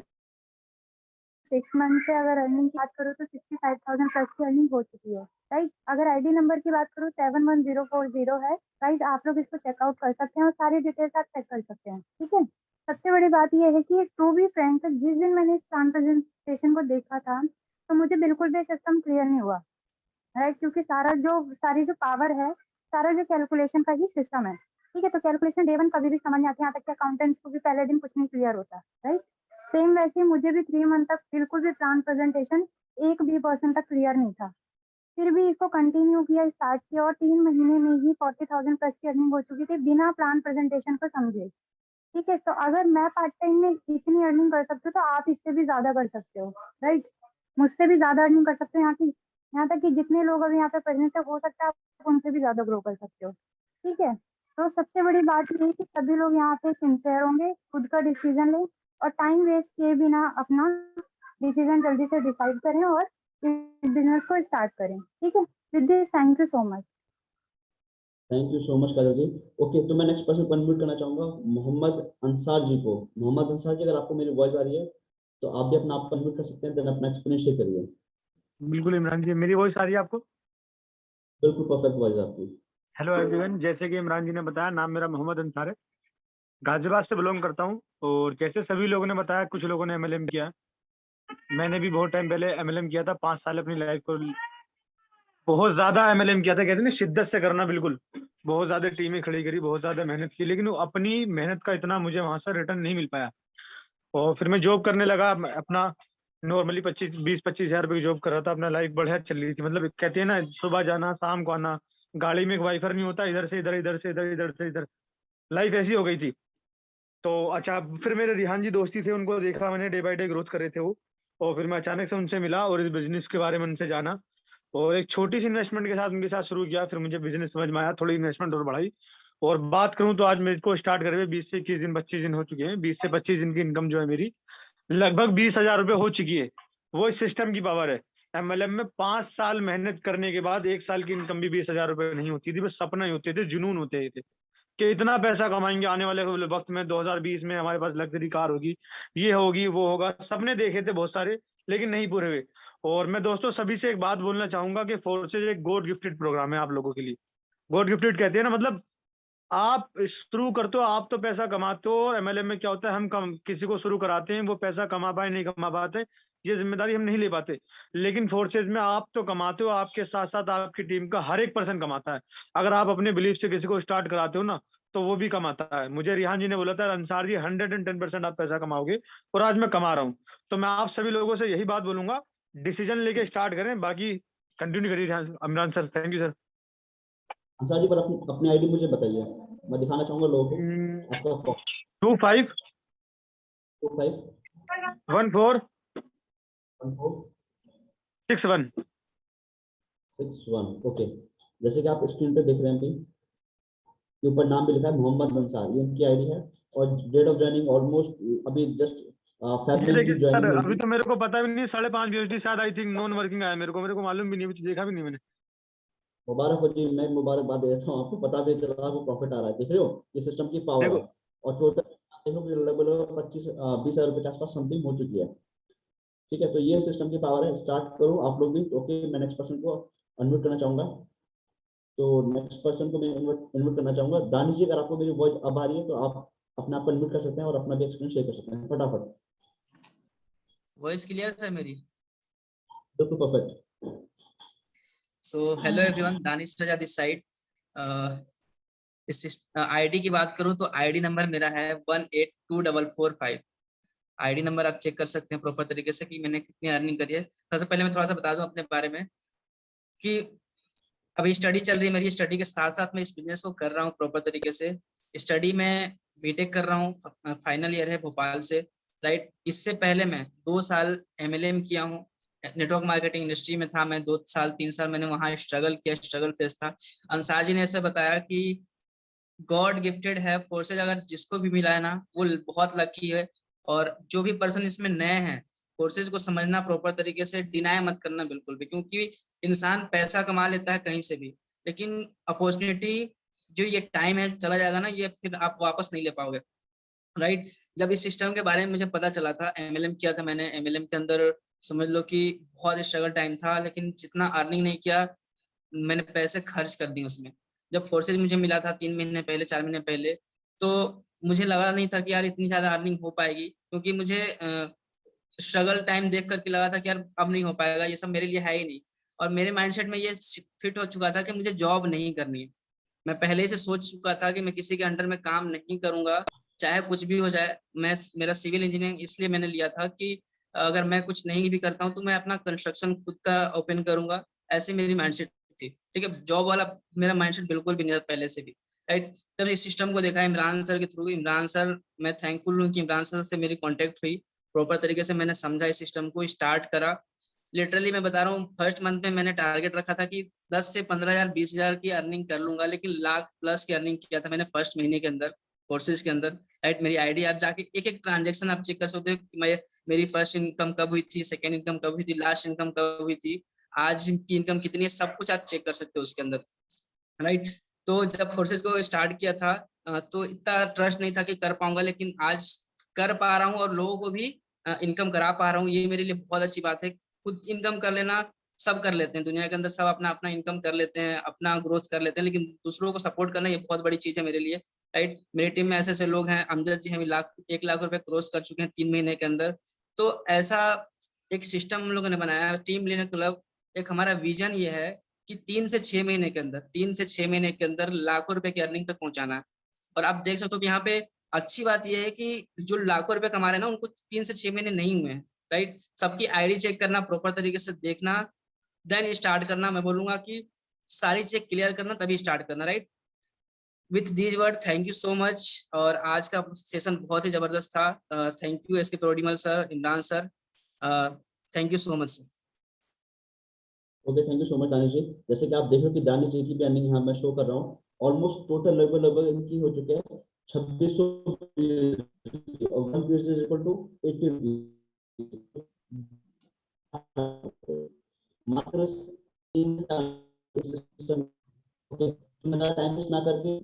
S5: 6 मंथ से अगर अर्निंग की बात करूँ तो 65,000 प्लस की अर्निंग हो चुकी है। राइट, अगर आईडी नंबर की बात करूँ 71040 है। राइट, आप लोग इसको चेकआउट कर सकते हैं और सारी डिटेल्स आप चेक कर सकते हैं। ठीक है, सबसे बड़ी बात यह है कि टू बी फ्रैंक, जिस दिन मैंने इस प्लान प्रेजेंटेशन को देखा था तो मुझे बिल्कुल भी सिस्टम क्लियर नहीं हुआ। राइट, क्योंकि सारी जो पावर है, सारा जो कैलकुलेशन का ही सिस्टम है। ठीक है, तो कैलकुलेशन डे 1 कभी भी समझ नहीं आती, यहाँ तक कि अकाउंटेंट्स को भी पहले दिन कुछ नहीं क्लियर होता। राइट, सेम वैसे मुझे भी 3 मंथ तक बिल्कुल भी प्लान प्रेजेंटेशन एक भी परसेंट तक क्लियर नहीं था। फिर भी इसको कंटिन्यू किया, स्टार्ट किया और 3 महीने में ही 40,000 प्लस की अर्निंग हो चुकी थी बिना प्लान प्रेजेंटेशन को समझे। ठीक है, तो अगर मैं पार्ट टाइम में इतनी अर्निंग कर सकती हूँ तो आप इससे भी ज्यादा कर सकते हो। राइट, मुझसे भी ज्यादा अर्निंग कर सकते हो। यहाँ तक कि जितने लोग अभी यहाँ पे प्रेजेंट है, हो सकता है आप उनसे भी ज्यादा ग्रो कर सकते हो। ठीक है, तो सबसे बड़ी बात ये है कि सभी लोग यहाँ पे सिंसियर होंगे, खुद का डिसीजन लें और टाइम वेस्ट किए बिना अपना डिसीजन जल्दी से डिसाइड करें और इस बिजनेस को स्टार्ट करें। ठीक है, with this thank you so much.
S1: Thank you so much Kajal ji. Okay, तो मैं नेक्स्ट पर्सन को अनम्यूट करना चाहूंगा, मोहम्मद अंसार जी को। मोहम्मद अंसार जी, अगर आपको मेरी वॉइस आ रही है तो आप भी अपना आप अनम्यूट कर सकते हैं, देन अपना एक्सपीरियंस शेयर करिए।
S6: बिल्कुल इमरान जी, मेरी वॉइस आ रही है आपको?
S1: बिल्कुल परफेक्ट वॉइस आपकी।
S6: हेलो एवरीवन, जैसे कि इमरान जी ने बताया, नाम मेरा मोहम्मद अंसार है, गाजियाबाद से बिलोंग करता हूँ। और जैसे सभी लोगों ने बताया, कुछ लोगों ने एमएलएम किया, मैंने भी बहुत टाइम पहले एमएलएम किया था। 5 साल अपनी लाइफ को बहुत ज्यादा एमएलएम किया था, कहते हैं ना, शिद्दत से करना। बिल्कुल बहुत ज्यादा टीमें खड़ी करी, बहुत ज्यादा मेहनत की, लेकिन वो अपनी मेहनत का इतना मुझे वहां से रिटर्न नहीं मिल पाया। और फिर मैं जॉब करने लगा, अपना नॉर्मली 20-25 हजार रुपये की जॉब कर रहा था। अपना लाइफ बढ़िया चल रही थी, मतलब कहते हैं ना, सुबह जाना शाम को आना, गाड़ी में एक वाइफर नहीं होता, इधर से इधर, इधर से इधर, इधर से इधर, लाइफ ऐसी हो गई थी। तो अच्छा, फिर मेरे रिहान जी दोस्ती थे, उनको देखा मैंने, डे बाय डे ग्रोथ कर रहे थे वो। और फिर मैं अचानक से उनसे मिला और इस बिजनेस के बारे में उनसे जाना, और एक छोटी सी इन्वेस्टमेंट के साथ उनके साथ शुरू किया। फिर मुझे बिजनेस समझ में आया, थोड़ी इन्वेस्टमेंट और बढ़ाई। और बात करूं तो आज मेरे को स्टार्ट करे हुए 20 से 21 दिन, 25 दिन हो चुके हैं। 20 से 25 दिन की इनकम जो है मेरी, लगभग 20,000 रुपये हो चुकी है। वो इस सिस्टम की पावर है। एमएलएम में 5 साल मेहनत करने के बाद 1 साल की इनकम भी 20,000 रुपये नहीं होती थी, बस सपना ही होते थे, जुनून होते थे कि इतना पैसा कमाएंगे आने वाले वक्त में, 2020 में हमारे पास लग्जरी कार होगी, ये होगी, वो होगा। सपने देखे थे बहुत सारे, लेकिन नहीं पूरे हुए। और मैं दोस्तों सभी से एक बात बोलना चाहूंगा कि फोर्सेज एक गॉड गिफ्टेड प्रोग्राम है आप लोगों के लिए। गॉड गिफ्टेड कहते हैं ना, मतलब आप शुरू करते हो, आप तो पैसा कमाते हो। और एमएलएम में क्या होता है, हम किसी को शुरू कराते हैं, वो पैसा कमा पाए नहीं कमा पाते, ये जिम्मेदारी हम नहीं ले पाते। लेकिन फोर्सेज में आप तो कमाते हो, आपके साथ साथ आपकी टीम का हर एक पर्सन कमाता है। अगर आप अपने बिलीफ से किसी को स्टार्ट कराते हो ना, तो वो भी कमाता है। मुझे रिहान जी ने बोला था, अंसार जी 110% आप पैसा कमाओगे, और आज मैं कमा रहा हूँ। तो मैं आप सभी लोगों से यही बात बोलूंगा, डिसीजन लेके स्टार्ट करें। बाकी कंटिन्यू करिए Imran sir. Thank you sir.
S1: Ansar ji, पर अपनी आईडी मुझे बताइए, मैं दिखाना चाहूंगा लोगों को आपका।
S6: 25
S1: 25
S6: 14
S1: 14
S6: 61।
S1: 61। ओके, जैसे कि आप स्क्रीन पे देख रहे हैं, के ऊपर नाम भी लिखा है मोहम्मद अंसार, ये इनकी आईडी है। और डेट ऑफ ज्वाइनिंग ऑलमोस्ट अभी जस्ट फेब
S6: ये
S1: में
S6: देखिए
S1: इनकी
S6: सर,
S1: ज्वाइनिंग हुई
S6: अभी
S1: थी।
S6: तो मेरे को पता भी नहीं, 5.5 USD शायद, आई थिंक नॉन वर्किंग आया। मेरे को मालूम भी नहीं, अभी तो देखा भी नहीं मैंने।
S1: मुबारक हो जी, मैं मुबारकबाद दे देता हूँ आपको, पता भी चल रहा है, आपको प्रॉफिट आ रहा है। देख रहे हो, ये सिस्टम की पावर
S6: देखो
S1: है। और टोटल लगभग 25-20 हज़ार रुपये के आसपास समथिंग हो चुकी है। ठीक है, तो ये सिस्टम की पावर है। स्टार्ट करो आप लोग भी। ओके, मैं नेक्स्ट पर्सन को अनम्यूट करना चाहूंगा। तो नेक्स्ट पर्सन को मैं इन्वाइट करना चाहूंगा। दानिश जी, अगर आपको मेरी वॉइस अब आ रही है तो आप अपने आप को अनम्यूट कर सकते हैं और अपना भी एक्सपीरियंस शेयर कर सकते हैं फटाफट।
S7: वॉइस क्लियर सर मेरी?
S1: बिल्कुल perfect.
S7: So hello everyone, Danish Raza this side. इस आईडी की बात करूं तो आईडी नंबर मेरा है 182445। आईडी नंबर आप चेक कर सकते हैं प्रॉपर तरीके से कि मैंने कितनी अर्निंग करी है। सबसे पहले मैं थोड़ा सा बता दूं अपने बारे में कि अभी स्टडी चल रही है मेरी। स्टडी के साथ साथ मैं इस बिजनेस को कर रहा हूँ प्रॉपर तरीके से। स्टडी में बीटेक कर रहा हूँ, फाइनल ईयर है भोपाल से, राइट। इससे पहले मैं 2 साल एमएलएम किया हूँ। नेटवर्क मार्केटिंग इंडस्ट्री में था मैं 2 साल 3 साल मैंने वहाँ स्ट्रगल किया, स्ट्रगल फेस था। अंसार जी ने ऐसे बताया कि गॉड गिफ्टेड है फोर्सेज, अगर जिसको भी मिला है ना वो बहुत लकी है। और जो भी पर्सन इसमें नए हैं, फोर्सेज को समझना प्रॉपर तरीके से, डिनाई मत करना बिल्कुल भी, क्योंकि इंसान पैसा कमा लेता है कहीं से भी, लेकिन अपॉर्चुनिटी जो ये टाइम है चला जाएगा ना, ये फिर आप वापस नहीं ले पाओगे, राइट। जब इस सिस्टम के बारे में मुझे पता चला था, एमएलएम किया था मैंने, एमएलएम के अंदर समझ लो कि बहुत स्ट्रगल टाइम था, लेकिन जितना अर्निंग नहीं किया मैंने पैसे खर्च कर दिए उसमें। जब फोर्सेज मुझे मिला था 3 महीने पहले 4 महीने पहले, तो मुझे लगा नहीं था कि यार इतनी ज्यादा अर्निंग हो पाएगी, क्योंकि मुझे स्ट्रगल टाइम देख करके लगा था कि यार अब नहीं हो पाएगा, ये सब मेरे लिए है ही नहीं। और मेरे माइंडसेट में ये फिट हो चुका था कि मुझे जॉब नहीं करनी है। मैं पहले से सोच चुका था कि मैं किसी के अंडर में काम नहीं करूंगा, चाहे कुछ भी हो जाए। मेरा सिविल इंजीनियरिंग इसलिए मैंने लिया था कि अगर मैं कुछ नहीं भी करता हूँ तो मैं अपना कंस्ट्रक्शन खुद का ओपन करूंगा, ऐसी मेरी माइंडसेट थी। ठीक है, जॉब वाला मेरा माइंडसेट बिल्कुल भी नहीं था पहले से भी, राइट। जब इस सिस्टम को देखा इमरान सर के थ्रू, इमरान सर, मैं थैंकफुल हूँ कि इमरान सर से मेरी कॉन्टेक्ट हुई, प्रॉपर तरीके से मैंने समझा इस सिस्टम को, स्टार्ट करा। लिटरली मैं बता रहा हूँ, फर्स्ट मंथ में मैंने टारगेट रखा था कि 10 से 15,000 20,000 की अर्निंग कर लूंगा, लेकिन लाख प्लस की अर्निंग किया था मैंने फर्स्ट महीने के अंदर कोर्सेज के अंदर, राइट। मेरी आईडी आप जाके एक एक ट्रांजेक्शन आप चेक कर सकते हो कि मैं, मेरी फर्स्ट इनकम कब हुई थी, सेकंड इनकम कब हुई थी, लास्ट इनकम कब हुई थी, आज की इनकम कितनी है, सब कुछ आप चेक कर सकते हो उसके अंदर, राइट। तो जब फोर्सेज को स्टार्ट किया था तो इतना ट्रस्ट नहीं था कि कर पाऊंगा, लेकिन आज कर पा रहा हूँ और लोगों को भी इनकम करा पा रहा हूँ। ये मेरे लिए बहुत अच्छी बात है। खुद इनकम कर लेना सब कर लेते हैं दुनिया के अंदर, सब अपना अपना इनकम कर लेते हैं, अपना ग्रोथ कर लेते हैं, लेकिन दूसरों को सपोर्ट करना ये बहुत बड़ी चीज है मेरे लिए, राइट। मेरी टीम में ऐसे ऐसे लोग हैं, अमजद जी हम 1 लाख रुपए क्रॉस कर चुके हैं 3 महीने के अंदर। तो ऐसा एक सिस्टम हम लोगों ने बनाया, टीम लीडर क्लब। एक हमारा विजन ये है कि 3 से 6 महीने के अंदर, 3 से 6 महीने के अंदर लाखों रुपए की अर्निंग तक पहुंचाना है। और आप देख सकते हो कि यहाँ पे अच्छी बात यह है कि जो लाखों रुपए कमा रहे हैं ना, उनको 3 से 6 महीने नहीं हुए हैं, राइट। सबकी आईडी चेक करना, प्रॉपर तरीके से देखना, देन स्टार्ट करना। मैं बोलूंगा कि सारी चीजें क्लियर करना तभी स्टार्ट करना, right. With these word thank you so much. और आज का सेशन बहुत ही जबरदस्त था। Thank you SK Todimal sir, Imran sir, thank you so much sir.
S1: Okay, thank you so much Danish ji. जैसे कि आप देख रहे हो कि दानिश जी की भी अर्निंग यहाँ मैं शो कर रहा हूँ। ऑलमोस्ट टोटल लगभग इनकी हो चुके हैं 2600 इक्वल टू 80 रुपीज। मात्र ओके, तो मैं टाइम वेस्ट ना करके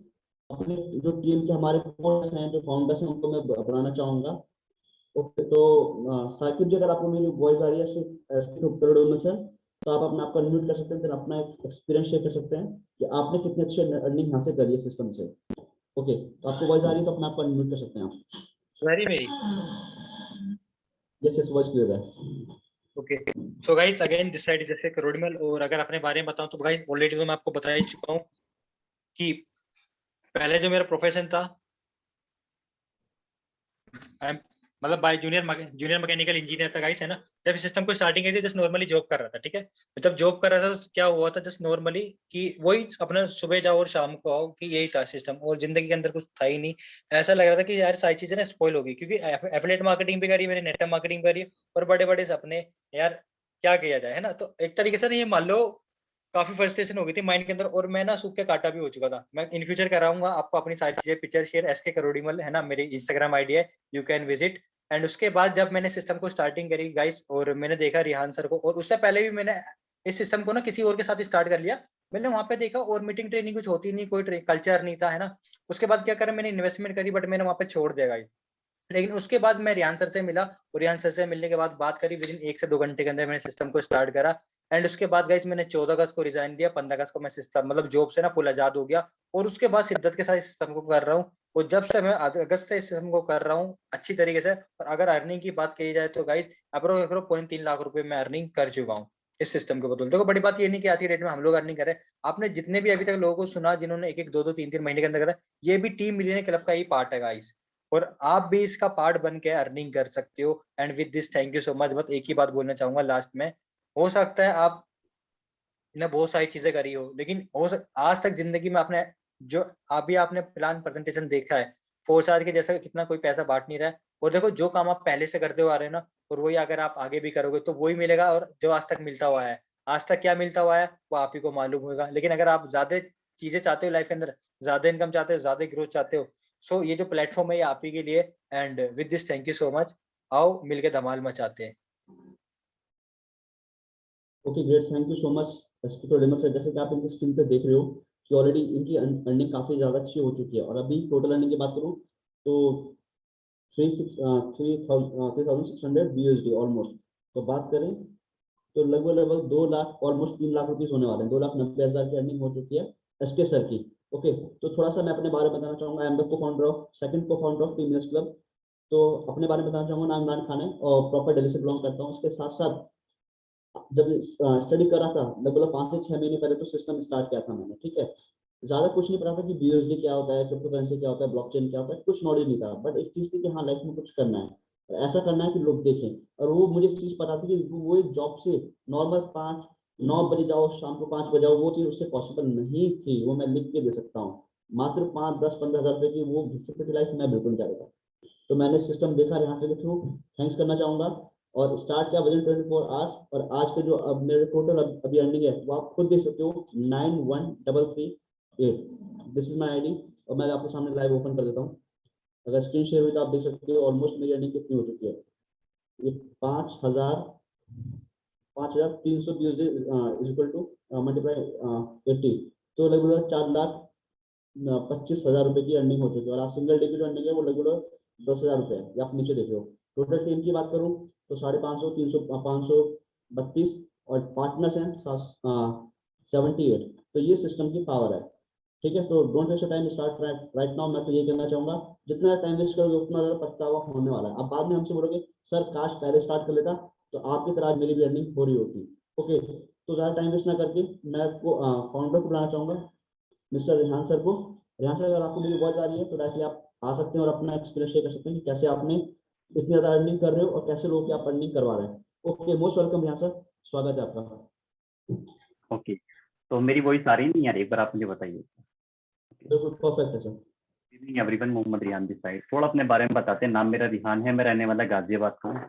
S1: अपने जो टीम के हमारे कोच हैं, जो फाउंडर्स हैं, उनको मैं बुलाना चाहूंगा। ओके, तो साकिब जी, अगर आपको मेरी वॉइस आ रही है सर, तो आप अपने आप को अनम्यूट कर सकते हैं, अपना एक्सपीरियंस शेयर कर सकते हैं कि आपने कितने अच्छे अर्निंग यहाँ से करी है सिस्टम से। ओके, तो आपको वॉइस आ रही है तो अपने आप को अनम्यूट कर सकते हैं आप।
S2: वेरी मेरी
S1: यस यस, वॉइस क्लियर है।
S2: Okay, so guys again this side जैसे करोड़मल। और अगर अपने बारे में बताऊं तो गाइस ऑलरेडी तो मैं आपको बता ही चुका हूं कि पहले जो मेरा प्रोफेशन था, मतलब बाय जूनियर मैकेनिकल इंजीनियर था गाइस, है ना। जब सिस्टम को स्टार्टिंग की थी जस्ट नॉर्मली जॉब कर रहा था, ठीक है। जब जॉब कर रहा था तो क्या हुआ था, जस्ट नॉर्मली कि वही अपना सुबह जाओ और शाम को आओ, कि यही था सिस्टम, और जिंदगी के अंदर कुछ था ही नहीं। ऐसा लग रहा था कि यार सारी चीजें ना स्पॉइल हो गई, क्योंकि एफिलिएट मार्केटिंग भी करी मैंने, नेटवर्क मार्केटिंग करी, और बड़े बड़े सपने, यार क्या किया जाए, है ना। तो एक तरीके से ये मान लो काफी फ्रस्ट्रेशन हो गई थी माइंड के अंदर, और मैं ना सूख के काटा भी हो चुका था। मैं इन फ्यूचर कराऊंगा आपको अपनी सारी चीजें, पिक्चर शेयर एसके करोड़ीमल, है ना, मेरी इंस्टाग्राम आईडी है, यू कैन विजिट। एंड उसके बाद जब मैंने सिस्टम को स्टार्टिंग करी गाइस, और मैंने देखा रिहान सर को, और उससे पहले भी मैंने इस सिस्टम को ना किसी और के साथ स्टार्ट कर लिया। मैंने वहां पे देखा और मीटिंग ट्रेनिंग कुछ होती नहीं, कोई कल्चर नहीं था, है ना। उसके बाद क्या करा, मैंने इन्वेस्टमेंट करी, बट मैंने वहां पे छोड़ दिया गाइस। लेकिन उसके बाद मैं रियान सर से मिला और रियान सर से मिलने के बाद बात करी, विद इन 1 से 2 घंटे के अंदर मैंने सिस्टम को स्टार्ट करा। एंड उसके बाद गाइस मैंने 14 अगस्त को रिजाइन दिया, 15 अगस्त को मैं सिस्टम मतलब जॉब से ना फुल आजाद हो गया, और उसके बाद शिद्दत के साथ सिस्टम को कर रहा हूँ। और जब से मैं अगस्त से सिस्टम को कर रहा हूँ अच्छी तरीके से, और अगर अर्निंग की बात की जाए तो गाइस अप्रोक्स 0.3 लाख रुपए मैं अर्निंग कर चुका हूँ इस सिस्टम के बदौलत। देखो बड़ी बात ये नहीं कि आज की डेट में हम लोग अर्निंग कर रहे हैं, आपने जितने भी अभी तक लोगों को सुना जिन्होंने 1-1, 2-2, 3-3 महीने के अंदर करा, ये भी टीम मिलियनेयर क्लब का ही पार्ट है गाइस, और आप भी इसका पार्ट बन के अर्निंग कर सकते हो। And with this thank you so much. बस एक ही बात बोलना चाहूंगा लास्ट में, हो सकता है आप ने बहुत सारी चीजें करी हो, लेकिन आज तक जिंदगी में आपने जो अभी आपने प्लान प्रेजेंटेशन देखा है, फोर्स आज के जैसा कितना कोई पैसा बांट नहीं रहा है, और देखो जो काम आप पहले से करते हुए आ रहे हो ना, और वही अगर आप आगे भी करोगे तो वही मिलेगा, और जो आज तक मिलता हुआ है, आज तक क्या मिलता हुआ है वो आप ही को मालूम होगा। लेकिन अगर आप ज्यादा चीजें चाहते हो लाइफ के अंदर, ज्यादा इनकम चाहते हो, ज्यादा ग्रोथ चाहते हो, सो ये जो प्लेटफॉर्म है ये आप ही के लिए। And with this thank you so much. आओ मिलके धमाल मचाते हैं।
S1: Okay great, thank you so much SP demo sir. जैसे कि आप इनकी स्क्रीन पे देख रहे हो कि ऑलरेडी इनकी अर्निंग काफी ज्यादा अच्छी हो चुकी है, और अभी टोटल अर्निंग की बात करूँ तो 3,600 BUSD ऑलमोस्ट। तो बात करें तो लगभग लगभग 2 लाख ऑलमोस्ट 3 लाख रुपीज होने वाले हैं। 2,90,000 की अर्निंग हो चुकी है एसके सर की। ओके, तो थोड़ा सा मैं अपने बारे में बताना चाहूंगा। आई एम द को फाउंडर ऑफ सेकंड को फाउंडर ऑफ टीम क्लब। तो अपने बारे में बताना चाहूंगा, नाम इमरान खान है और प्रॉपर दिल्ली से बिलोंग करता हूँ। उसके साथ साथ जब स्टडी कर रहा था लगभग 5 से 6 महीने पहले तो सिस्टम स्टार्ट किया था मैंने, ठीक है। ज्यादा कुछ नहीं पता था कि BUSD क्या होता है, क्रिप्टो करेंसी क्या होता है, ब्लॉकचेन क्या होता है, कुछ नॉलेज नहीं था। बट एक चीज थी कि हाँ लाइफ में कुछ करना है और ऐसा करना है कि लोग देखें। और वो मुझे एक चीज पता थी कि वो एक जॉब से नॉर्मल 5-9 बजे जाओ, शाम को 5 बजे जाओ, वो चीज उससे पॉसिबल नहीं थी। वो मैं लिख के दे सकता हूँ, मात्र 5-10-15 हजार रुपए की वो घिसी लाइफ मैं बिल्कुल नहीं चाहता। तो मैंने सिस्टम देखा यहाँ से के थ्रू, थैंक्स करना चाहूंगा। और स्टार्ट किया विदिन 24 आवर्स, और आज के जो अब मेरे टोटल अभी अर्निंग है वो आप खुद देख सकते हो, 91,338। दिस इज माय आईडी, और मैं आपके सामने लाइव ओपन कर देता हूँ। अगर स्क्रीन शेयर हुई तो आप देख सकते हो ऑलमोस्ट मेरी अर्निंग कितनी हो चुकी है। ये 5,300 BUSD is equal to multiply 80, तो लगभग 4,25,000 रुपए की अर्निंग हो चुकी है। और आज सिंगल डे की जो अर्निंग है वो लगभग 10,000 रुपए है। आप नीचे देख रहे हो। टोटल टीम की बात करूं तो 550, 300, 532 और पार्टनर्स हैं 78। तो ये सिस्टम की पावर है, ठीक है। तो don't waste time, start right now. मैं तो ये कहना चाहूंगा जितना टाइम वेस्ट करोगे उतना ज्यादा पछतावा होने वाला है। अब बाद में हमसे बोलोगे सर काश पहले स्टार्ट कर लेता तो आपकी तरह आज मेरी भी अर्निंग हो रही होती। ओके, तो ज्यादा टाइम वेस्ट ना करके मैं फाउंडर को बुलाना चाहूंगा, मिस्टर रेहान सर को। रेहान सर, अगर आपको मेरी वॉइस आ रही है तो डायरेक्टली आप आ सकते हैं और अपना एक्सपीरियंस शेयर कर सकते हैं कि कैसे आपने इतनी ज्यादा अर्निंग कर रहे हो और कैसे लोगों की आप अर्निंग करवा रहे हैं। Okay, most welcome Rehan sir, स्वागत है आपका।
S8: ओके, तो मेरी वॉइस आ रही नहीं यार, एक बार आप मुझे बताइए।
S1: बिल्कुल परफेक्ट है sir.
S8: Evening everyone, Mohammad Rihan this side. थोड़ा अपने बारे में बताते हैं। नाम मेरा रिहान है, मैं रहने वाला गाजियाबाद का हूँ,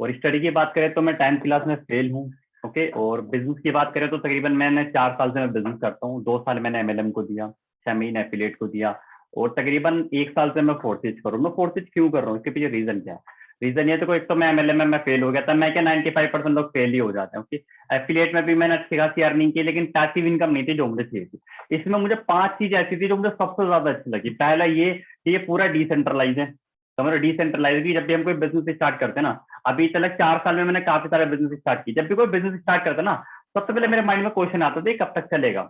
S8: और स्टडी की बात करें तो मैं 10th क्लास में फेल हूँ। ओके, और बिजनेस की बात करें तो तकरीबन मैंने 4 साल से मैं बिजनेस करता हूँ। 2 साल मैंने MLM को दिया, 6 महीने एफिलिएट को दिया, और तकरीबन 1 साल से मैं फोर्सेज कर रहा हूँ। मैं फोर्सेज क्यों कर रहा हूँ, इसके पीछे रीजन क्या है? रीजन ये तो एक तो मैं MLM में मैं फेल हो गया था। मैं क्या 95% लोग फेल ही हो जाते हैं। ओके, एफिलिएट में भी मैंने अच्छी खासी अर्निंग की, लेकिन पैसिव इनकम नहीं थी जो मुझे चाहिए थी। इसमें मुझे 5 चीज ऐसी थी जो मुझे सबसे ज्यादा अच्छी लगी। पहला ये पूरा डिसेंट्रलाइज है। समझ लो, डिसेंट्रलाइज की जब भी हम कोई बिजनेस स्टार्ट करते हैं ना, अभी चला 4 साल में मैंने काफी सारे बिजनेस स्टार्ट किए। जब भी कोई बिजनेस स्टार्ट करता है ना, सबसे पहले मेरे माइंड में क्वेश्चन आता था कब तक चलेगा,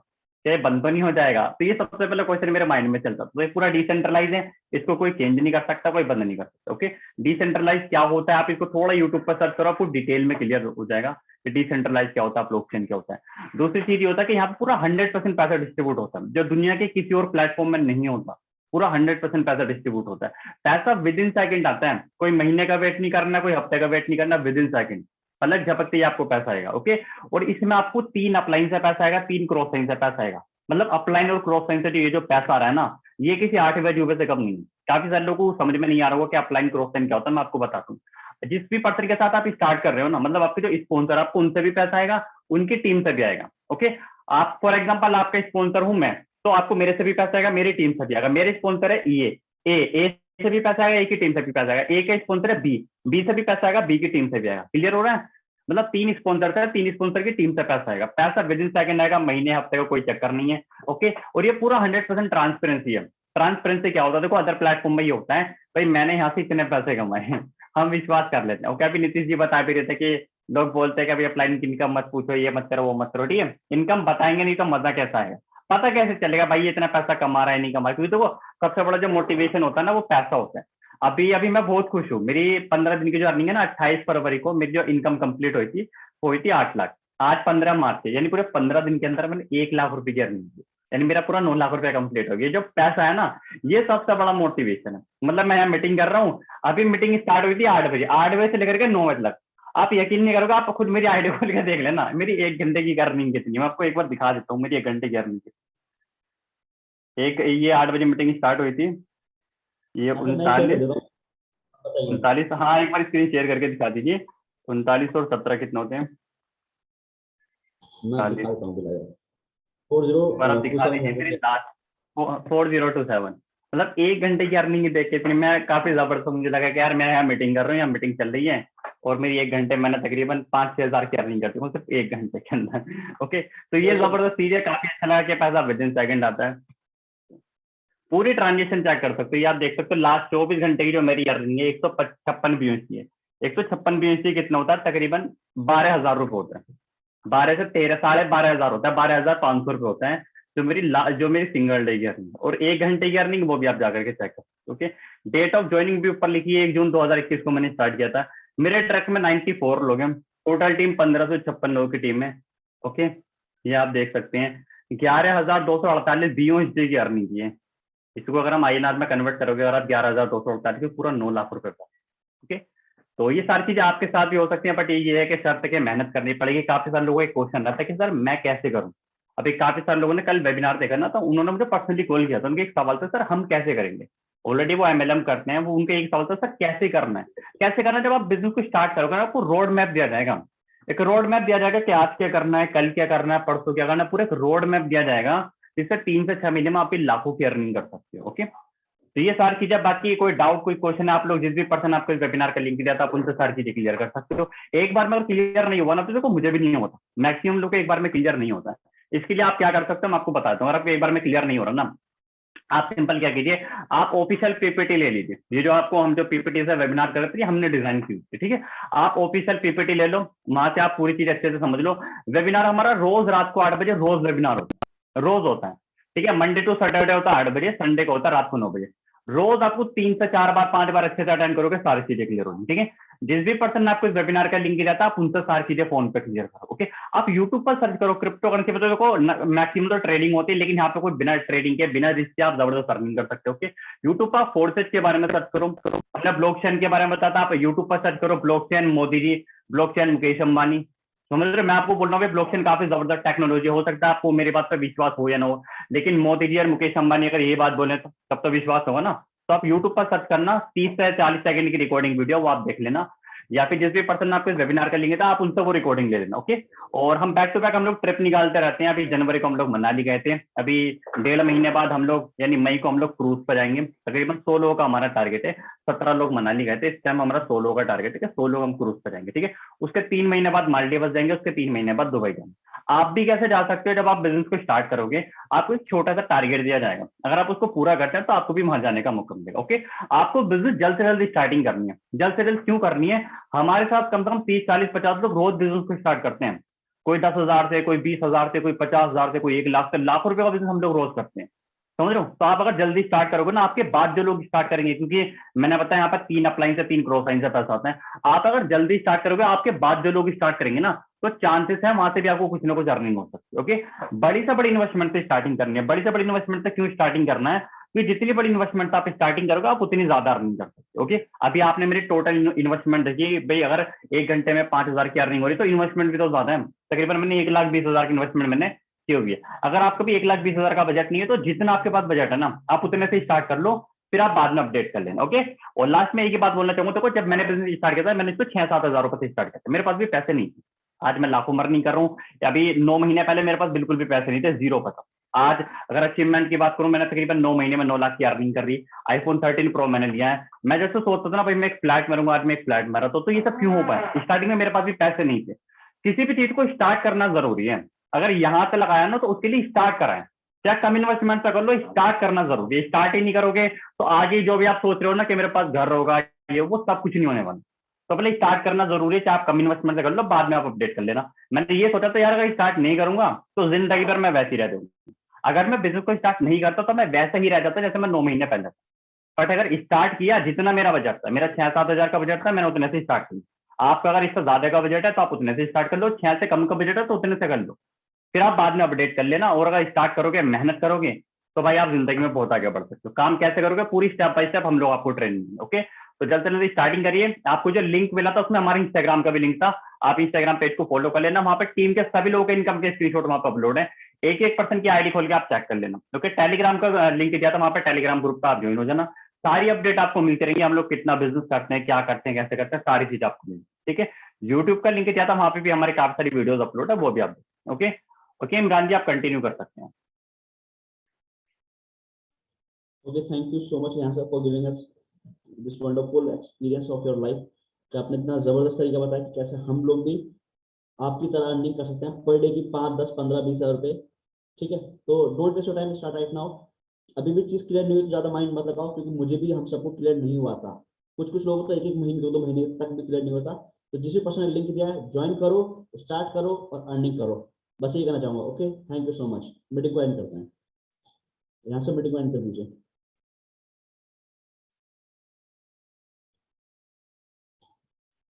S8: चाहे बंद तो नहीं हो जाएगा। तो ये सबसे पहले क्वेश्चन मेरे माइंड में चलता था। तो ये पूरा डिसेंट्रलाइज है, इसको कोई चेंज नहीं कर सकता, कोई बंद नहीं कर सकता। ओके, डिसेंट्रलाइज क्या होता है आप इसको थोड़ा यूट्यूब पर सर्च करो, आपको डिटेल में क्लियर हो जाएगा कि डिसेंट्रलाइज क्या होता है, ब्लॉकचेन क्या होता है। दूसरी चीज ये होता है कि यहाँ पर पूरा 100% पैसा डिस्ट्रीब्यूट होता है, जो दुनिया के किसी और प्लेटफॉर्म में नहीं होता। पूरा 100% पैसा डिस्ट्रीब्यूट होता है। पैसा विद इन सेकंड आता है, कोई महीने का वेट नहीं करना, कोई हफ्ते का वेट नहीं करना, विद इन सेकंड पलक झपकते ही आपको पैसा आएगा। ओके, और इसमें आपको 3 अपलाइन से पैसा आएगा, 3 क्रॉस साइन से पैसा आएगा। मतलब अपलाइन और क्रॉस साइन से ये जो पैसा आ रहा है ना, ये किसी 8वें अजूबे से कम नहीं है। काफी सारे लोगों को समझ में नहीं आ रहा होगा कि अपलाइन क्रॉस साइन क्या होता है। मैं आपको बताता हूँ। जिस भी पर्सन के साथ आप स्टार्ट कर रहे हो ना, मतलब आपके जो स्पॉन्सर, आपको उनसे भी पैसा आएगा, उनकी टीम से भी आएगा। ओके, आप फॉर एग्जाम्पल आपका स्पॉन्सर हूं मैं, तो आपको मेरे से भी पैसा आएगा, मेरी टीम से भी आएगा। मेरे स्पॉन्सर है ए से भी पैसा आएगा, ए की टीम से भी पैसा आएगा। ए का स्पॉन्सर है बी से भी पैसा आएगा, बी की टीम से भी आएगा। क्लियर हो रहा है? मतलब 3 स्पॉन्सर है, 3 स्पॉन्सर की टीम से पैसा आएगा। पैसा विद इन सेकंड आएगा, महीने हफ्ते का कोई चक्कर नहीं है। ओके, और ये पूरा 100% ट्रांसपेरेंसी है। ट्रांसपेरेंसी क्या होता है, देखो अदर प्लेटफॉर्म में ये होता है भाई मैंने यहाँ से इतने पैसे कमाए हैं, हम विश्वास कर लेते हैं। और क्या भी नीतीश जी बता भी रहे थे कि लोग बोलते हैं कि अभी अपलाइन की इनकम मत पूछो, ये मत करो वो मत करो, ठीक है। इनकम बताएंगे नहीं तो मजा कैसा है, पता कैसे चलेगा भाई ये इतना पैसा कमा रहा है नहीं कमा रहा है, क्योंकि देखो सबसे बड़ा जो मोटिवेशन होता है ना वो पैसा होता है। अभी अभी मैं बहुत खुश हूँ, मेरी 15 दिन की जो अर्निंग है ना, 28 फरवरी को मेरी जो इनकम कंप्लीट हुई थी 8 लाख। आज 15 मार्च है, यानी पूरे 15 दिन के अंदर मैंने 1 लाख रुपए की अर्निंग की, यानी मेरा पूरा 9 लाख रुपया कंप्लीट हो गया। जो पैसा है ना ये सबसे बड़ा मोटिवेशन है। मतलब मैं यहाँ मीटिंग कर रहा हूँ, अभी मीटिंग स्टार्ट हुई थी 8 बजे, 8 बजे से लेकर के 9 बजे तक। आप यकीन नहीं करोगे, आप खुद मेरी आईडी खोल के देख लेना मेरी 1 घंटे की अर्निंग कितनी है। मैं आपको एक बार दिखा देता हूँ मेरी 1 घंटे की अर्निंग कितनी। एक ये 8 बजे मीटिंग स्टार्ट हुई थी, ये
S1: अच्छा, मैं शेयर कर
S8: 39
S1: देता हूँ, बताइए।
S8: 39, हाँ एक बार स्क्रीन शेयर करके दिखा दीजिए। 39 और 17 कितने होते हैं?
S1: मैं
S8: 40
S1: दिखा देता हूँ बिलाया।
S8: एक बार आप दिखा दीजिए मेरी 4027। मतलब 1 घंटे की अर्निंग देख के इतनी मैं काफी जबरदस्त, मुझे लगा कि यार मैं यहाँ मीटिंग कर रहा हूँ, यहाँ मीटिंग चल रही है और मेरी 1 घंटे मैंने तकरीबन 5-6 हजार की अर्निंग करती हूँ सिर्फ 1 घंटे के अंदर। ओके, तो ये जबरदस्त चीज है, काफी अच्छा लगा कि पैसा विद इन सेकंड आता है। पूरी ट्रांजेक्शन चेक कर सकते हो, आप देख सकते हो लास्ट 24 घंटे की जो मेरी अर्निंग है 156 BUSD है। 156 BUSD कितना होता है? तकरीबन 12,000 रुपये होता है। 12 से 13, 12,500 होता है, 12,500 रुपये होता है जो मेरी सिंगल डे की अर्निंग। और 1 घंटे की अर्निंग वो भी आप जाकर के चेक कर सकते हो। ओके, डेट ऑफ ज्वाइनिंग भी ऊपर लिखी है, 1 जून 2021 को मैंने स्टार्ट किया था। मेरे ट्रक में 94 लोग हैं, टोटल टीम 1556 लोगों की टीम है। ओके, ये आप देख सकते हैं 11,248 BUSD की अर्निंग की है। इसको अगर हम INR में कन्वर्ट करोगे, अगर आप 11,248 पूरा 9 लाख रुपए का। ओके, तो ये सारी चीजें आपके साथ भी हो सकती हैं, बट ये है कि शर्त के मेहनत करनी पड़ेगी। काफी सारे लोगों का क्वेश्चन रहता है कि सर मैं कैसे करूं। अभी काफी सारे लोगों ने कल वेबिनार देखा ना, तो उन्होंने मुझे पर्सनली कॉल किया था, उनके एक सवाल था सर हम कैसे करेंगे। ऑलरेडी वो MLM करते हैं, वो उनके एक सवाल था सर कैसे करना है। कैसे करना है, जब आप बिजनेस को स्टार्ट करोगे ना आपको रोड मैप दिया जाएगा। एक रोड मैप दिया जाएगा कि आज क्या करना है, कल क्या करना है, परसों क्या करना है, पूरा एक रोड मैप दिया जाएगा जिससे 3 से 6 महीने में आप लाखों की अर्निंग कर सकते हो। ओके, तो ये सारी चीजें, बाकी कोई डाउट कोई क्वेश्चन है, आप लोग जिस भी पर्सन आपको इस वेबिनार का लिंक दिया था आप उनसे सारी चीजें क्लियर कर सकते हो। एक बार में अगर क्लियर नहीं हुआ ना तो देखो मुझे भी नहीं होता, मैक्सिमम लोग को एक बार में क्लियर नहीं होता है। इसके लिए आप क्या कर सकते हो मैं आपको बताता हूँ। अगर आपको एक बार में क्लियर नहीं हो रहा ना, आप सिंपल क्या कीजिए, आप ऑफिशियल PPT ले लीजिए। ये जो आपको हम जो PPT से वेबिनार कर रहे थे हमने डिजाइन की थी, ठीक है। आप ऑफिशियल PPT ले लो, वहां से आप पूरी चीज अच्छे से समझ लो। वेबिनार हमारा रोज रात को 8 बजे रोज वेबिनार होता है, रोज होता है, ठीक है। मंडे टू सैटरडे होता है 8 बजे, संडे को होता है रात को 9 बजे। रोज आपको 3 से 4 बार 5 बार अच्छे से अटेंड करोगे, सारी चीजें क्लियर होगी, ठीक है। जिस भी पर्सन ने आपको इस वेबिनार का लिंक दिया था आप उनसे सारी चीजें फोन पे क्लियर करो। ओके, आप यूट्यूब पर सर्च करो क्रिप्टो करेंसी, मतलब देखो मैक्सिमम तो ट्रेडिंग होती है, लेकिन यहाँ पे कोई बिना ट्रेडिंग के बिना रिस्क के आप जबरदस्त अर्निंग कर सकते हो। ओके, यूट्यूब पर फोर्सेज के बारे में सर्च करो, अपना ब्लॉकचेन के बारे में बताता, आप यूट्यूब पर सर्च करो ब्लॉकचेन मोदी जी, ब्लॉकचेन मुकेश अंबानी। समझ रहे, मैं आपको बोल रहा हूँ ब्लॉकचेन काफी जबरदस्त टेक्नोलॉजी, हो सकता है आपको मेरी बात पर विश्वास हो या ना हो, लेकिन मोदी जी और मुकेश अंबानी अगर ये बात बोले तो तब तो विश्वास होगा ना। तो आप यूट्यूब पर सर्च करना, 30 से 40 सेकंड की रिकॉर्डिंग वीडियो वो आप देख लेना, या फिर जिस भी पर्सन ने आपको वेबिनार का लिंक था आप उनसे वो रिकॉर्डिंग ले लेना। ओके, और हम बैक टू बैक हम लोग ट्रिप निकालते रहते हैं। अभी जनवरी को हम लोग मनाली गए थे, अभी 1.5 महीने बाद हम लोग यानी मई को हम लोग क्रूज पर जाएंगे। तकरीबन 100 लोगों का हमारा टारगेट है, 17 लोग मनाली गए थे, इस टाइम हमारा 100 लोगों का टारगेट है कि 100 लोग हम क्रूज पर जाएंगे, ठीक है। उसके 3 महीने बाद मालदीव्स जाएंगे, उसके 3 महीने बाद दुबई जाएंगे। आप भी कैसे जा सकते हो, जब आप बिजनेस को स्टार्ट करोगे आपको एक छोटा सा टारगेट दिया जाएगा, अगर आप उसको पूरा करते हैं तो आपको भी वहां जाने का मौका मिलेगा। ओके, आपको बिजनेस जल्द से जल्द स्टार्टिंग करनी है। जल्द से जल्द क्यों करनी है, हमारे साथ कम से कम 30, 40, 50 लोग रोज बिजनेस को स्टार्ट करते हैं। कोई 10,000 से, कोई 20,000 से, कोई 50,000 से, कोई 1 लाख से, लाखों रुपए का बिजनेस हम लोग रोज करते हैं। समझ रहे हो, तो आप अगर जल्दी स्टार्ट करोगे ना, आपके बाद जो लोग स्टार्ट करेंगे, क्योंकि मैंने बताया यहाँ पर 3 अपलाइन से 3 क्रॉस लाइन से पैसा होता है। आप अगर जल्दी स्टार्ट करोगे, आपके बाद जो लोग स्टार्ट करेंगे ना, तो चांसेस है वहां से भी आपको कुछ ना कुछ अर्निंग हो सकती है। ओके, बड़ी से बड़ी इन्वेस्टमेंट से स्टार्टिंग करनी है। बड़ी से बड़ी इन्वेस्टमेंट से क्यों स्टार्टिंग करना है, क्योंकि जितनी बड़ी इन्वेस्टमेंट आप स्टार्टिंग करोगे आप उतनी ज्यादा अर्निंग कर सकते हो। ओके, अभी आपने मेरी टोटल इन्वेस्टमेंट देखी भाई, अगर 1 घंटे में 5,000 की अर्निंग हो रही तो इन्वेस्टमेंट भी तो ज्यादा है। तकरीबन मैंने 1,20,000 की इन्वेस्टमेंट मैंने की हुई है। अगर आपको भी 1,20,000 का बजट नहीं है तो जितना आपके पास बजट है ना आप उतने से स्टार्ट कर लो, फिर आप बाद में अपडेट कर लेना। ओके, और लास्ट में एक ही बात बोलना चाहूंगा, तो जब मैंने बिजनेस स्टार्ट किया था मैंने इसको 6-7 हजार रुपए से स्टार्ट किया था, मेरे पास भी पैसे नहीं थे। आज मैं लाखों में अर्निंग कर रहा हूँ, अभी 9 महीने पहले मेरे पास बिल्कुल भी पैसे नहीं थे, जीरो पता। आज अगर अचीवमेंट की बात करूं, मैंने तकरीबन 9 महीने में 9 लाख की अर्निंग कर रही। iPhone 13 Pro मैंने लिया है। मैं जैसे सोचता था ना भाई मैं एक फ्लैट मरूंगा, आज मैं एक फ्लैट में रहता, तो ये सब क्यों हो पाया, स्टार्टिंग में मेरे पास भी पैसे नहीं थे। किसी भी चीज को स्टार्ट करना जरूरी है, अगर यहाँ से लगाया ना तो उसके लिए स्टार्ट कराएं, चाहे कम इन्वेस्टमेंट से कर लो, स्टार्ट करना जरूरी है। स्टार्ट ही नहीं करोगे तो आगे जो भी आप सोच रहे हो ना कि मेरे पास घर होगा ये वो सब कुछ नहीं होने वाला। तो पहले स्टार्ट करना जरूरी है, चाहे आप कम इन्वेस्टमेंट से कर लो, बाद में आप अपडेट कर लेना। मैंने ये सोचा था यार अगर स्टार्ट नहीं करूंगा तो जिंदगी भर मैं वैसे ही रह जाऊंगा। अगर मैं बिजनेस को स्टार्ट नहीं करता तो मैं वैसे ही रह जाता जैसे मैं 9 महीने पहले था। बट अगर स्टार्ट किया, जितना मेरा बजट था, मेरा 6-7 हजार का बजट था, मैंने उतने से स्टार्ट किया। आपका अगर इससे ज्यादा का बजट है तो आप उतने से स्टार्ट कर लो, 6 से कम का बजट है तो उतने से कर लो, फिर आप बाद में अपडेट कर लेना। और अगर स्टार्ट करोगे, मेहनत करोगे तो भाई आप जिंदगी में बहुत आगे बढ़ सकते हो। काम कैसे करोगे, पूरी स्टेप बाय स्टेप हम लोग आपको ट्रेनिंग देंगे। ओके, तो जल्द से जल्द स्टार्टिंग करिए। आपको जो लिंक मिला था उसमें हमारे इंस्टाग्राम का भी लिंक था, आप इंस्टाग्राम पेज को फॉलो कर लेना। वहां पे टीम के सभी लोगों के इनकम के स्क्रीनशॉट वहां पर अपलोड है, एक एक पर्सन की आईडी खोल के आप चेक कर लेना। ओके, टेलीग्राम का लिंक दिया था, वहां पे टेलीग्राम ग्रुप का आप ज्वाइन हो जाना। सारी अपडेट आपको मिलती रहेंगी, हम लोग कितना बिजनेस करते हैं, क्या करते हैं, कैसे करते हैं, सारी चीज आपको मिलेगी। ठीक है, यूट्यूब का लिंक दिया था, वहां पे भी हमारे काफी सारी वीडियोस अपलोड है, वो भी आप ओके। ओके इमरान जी, आप कंटिन्यू कर सकते हैं।
S1: Okay, thank you so much Rehan sir for giving us this wonderful experience of your life। कि आपने इतना जबरदस्त तरीका बताया कि कैसे हम लोग भी आपकी तरह अर्निंग कर सकते हैं पर डे की 5, 10, 15, 20 हजार रुपए। ठीक है, तो don't waste your time, start right now. अभी भी चीज क्लियर नहीं हुई तो ज्यादा माइंड मत लगाओ, क्योंकि मुझे भी हम सबको क्लियर नहीं हुआ था। कुछ कुछ लोगों को तो 1-1 महीने 2-2 महीने तक भी क्लियर नहीं होता। तो जिस भी पर्सन ने लिंक दिया है ज्वाइन करो, स्टार्ट करो और अर्निंग करो, बस यही कहना चाहूंगा। Okay, thank you so much. Meeting को एंड करते हैं, यहाँ से मीटिंग को एंड कर दीजिए।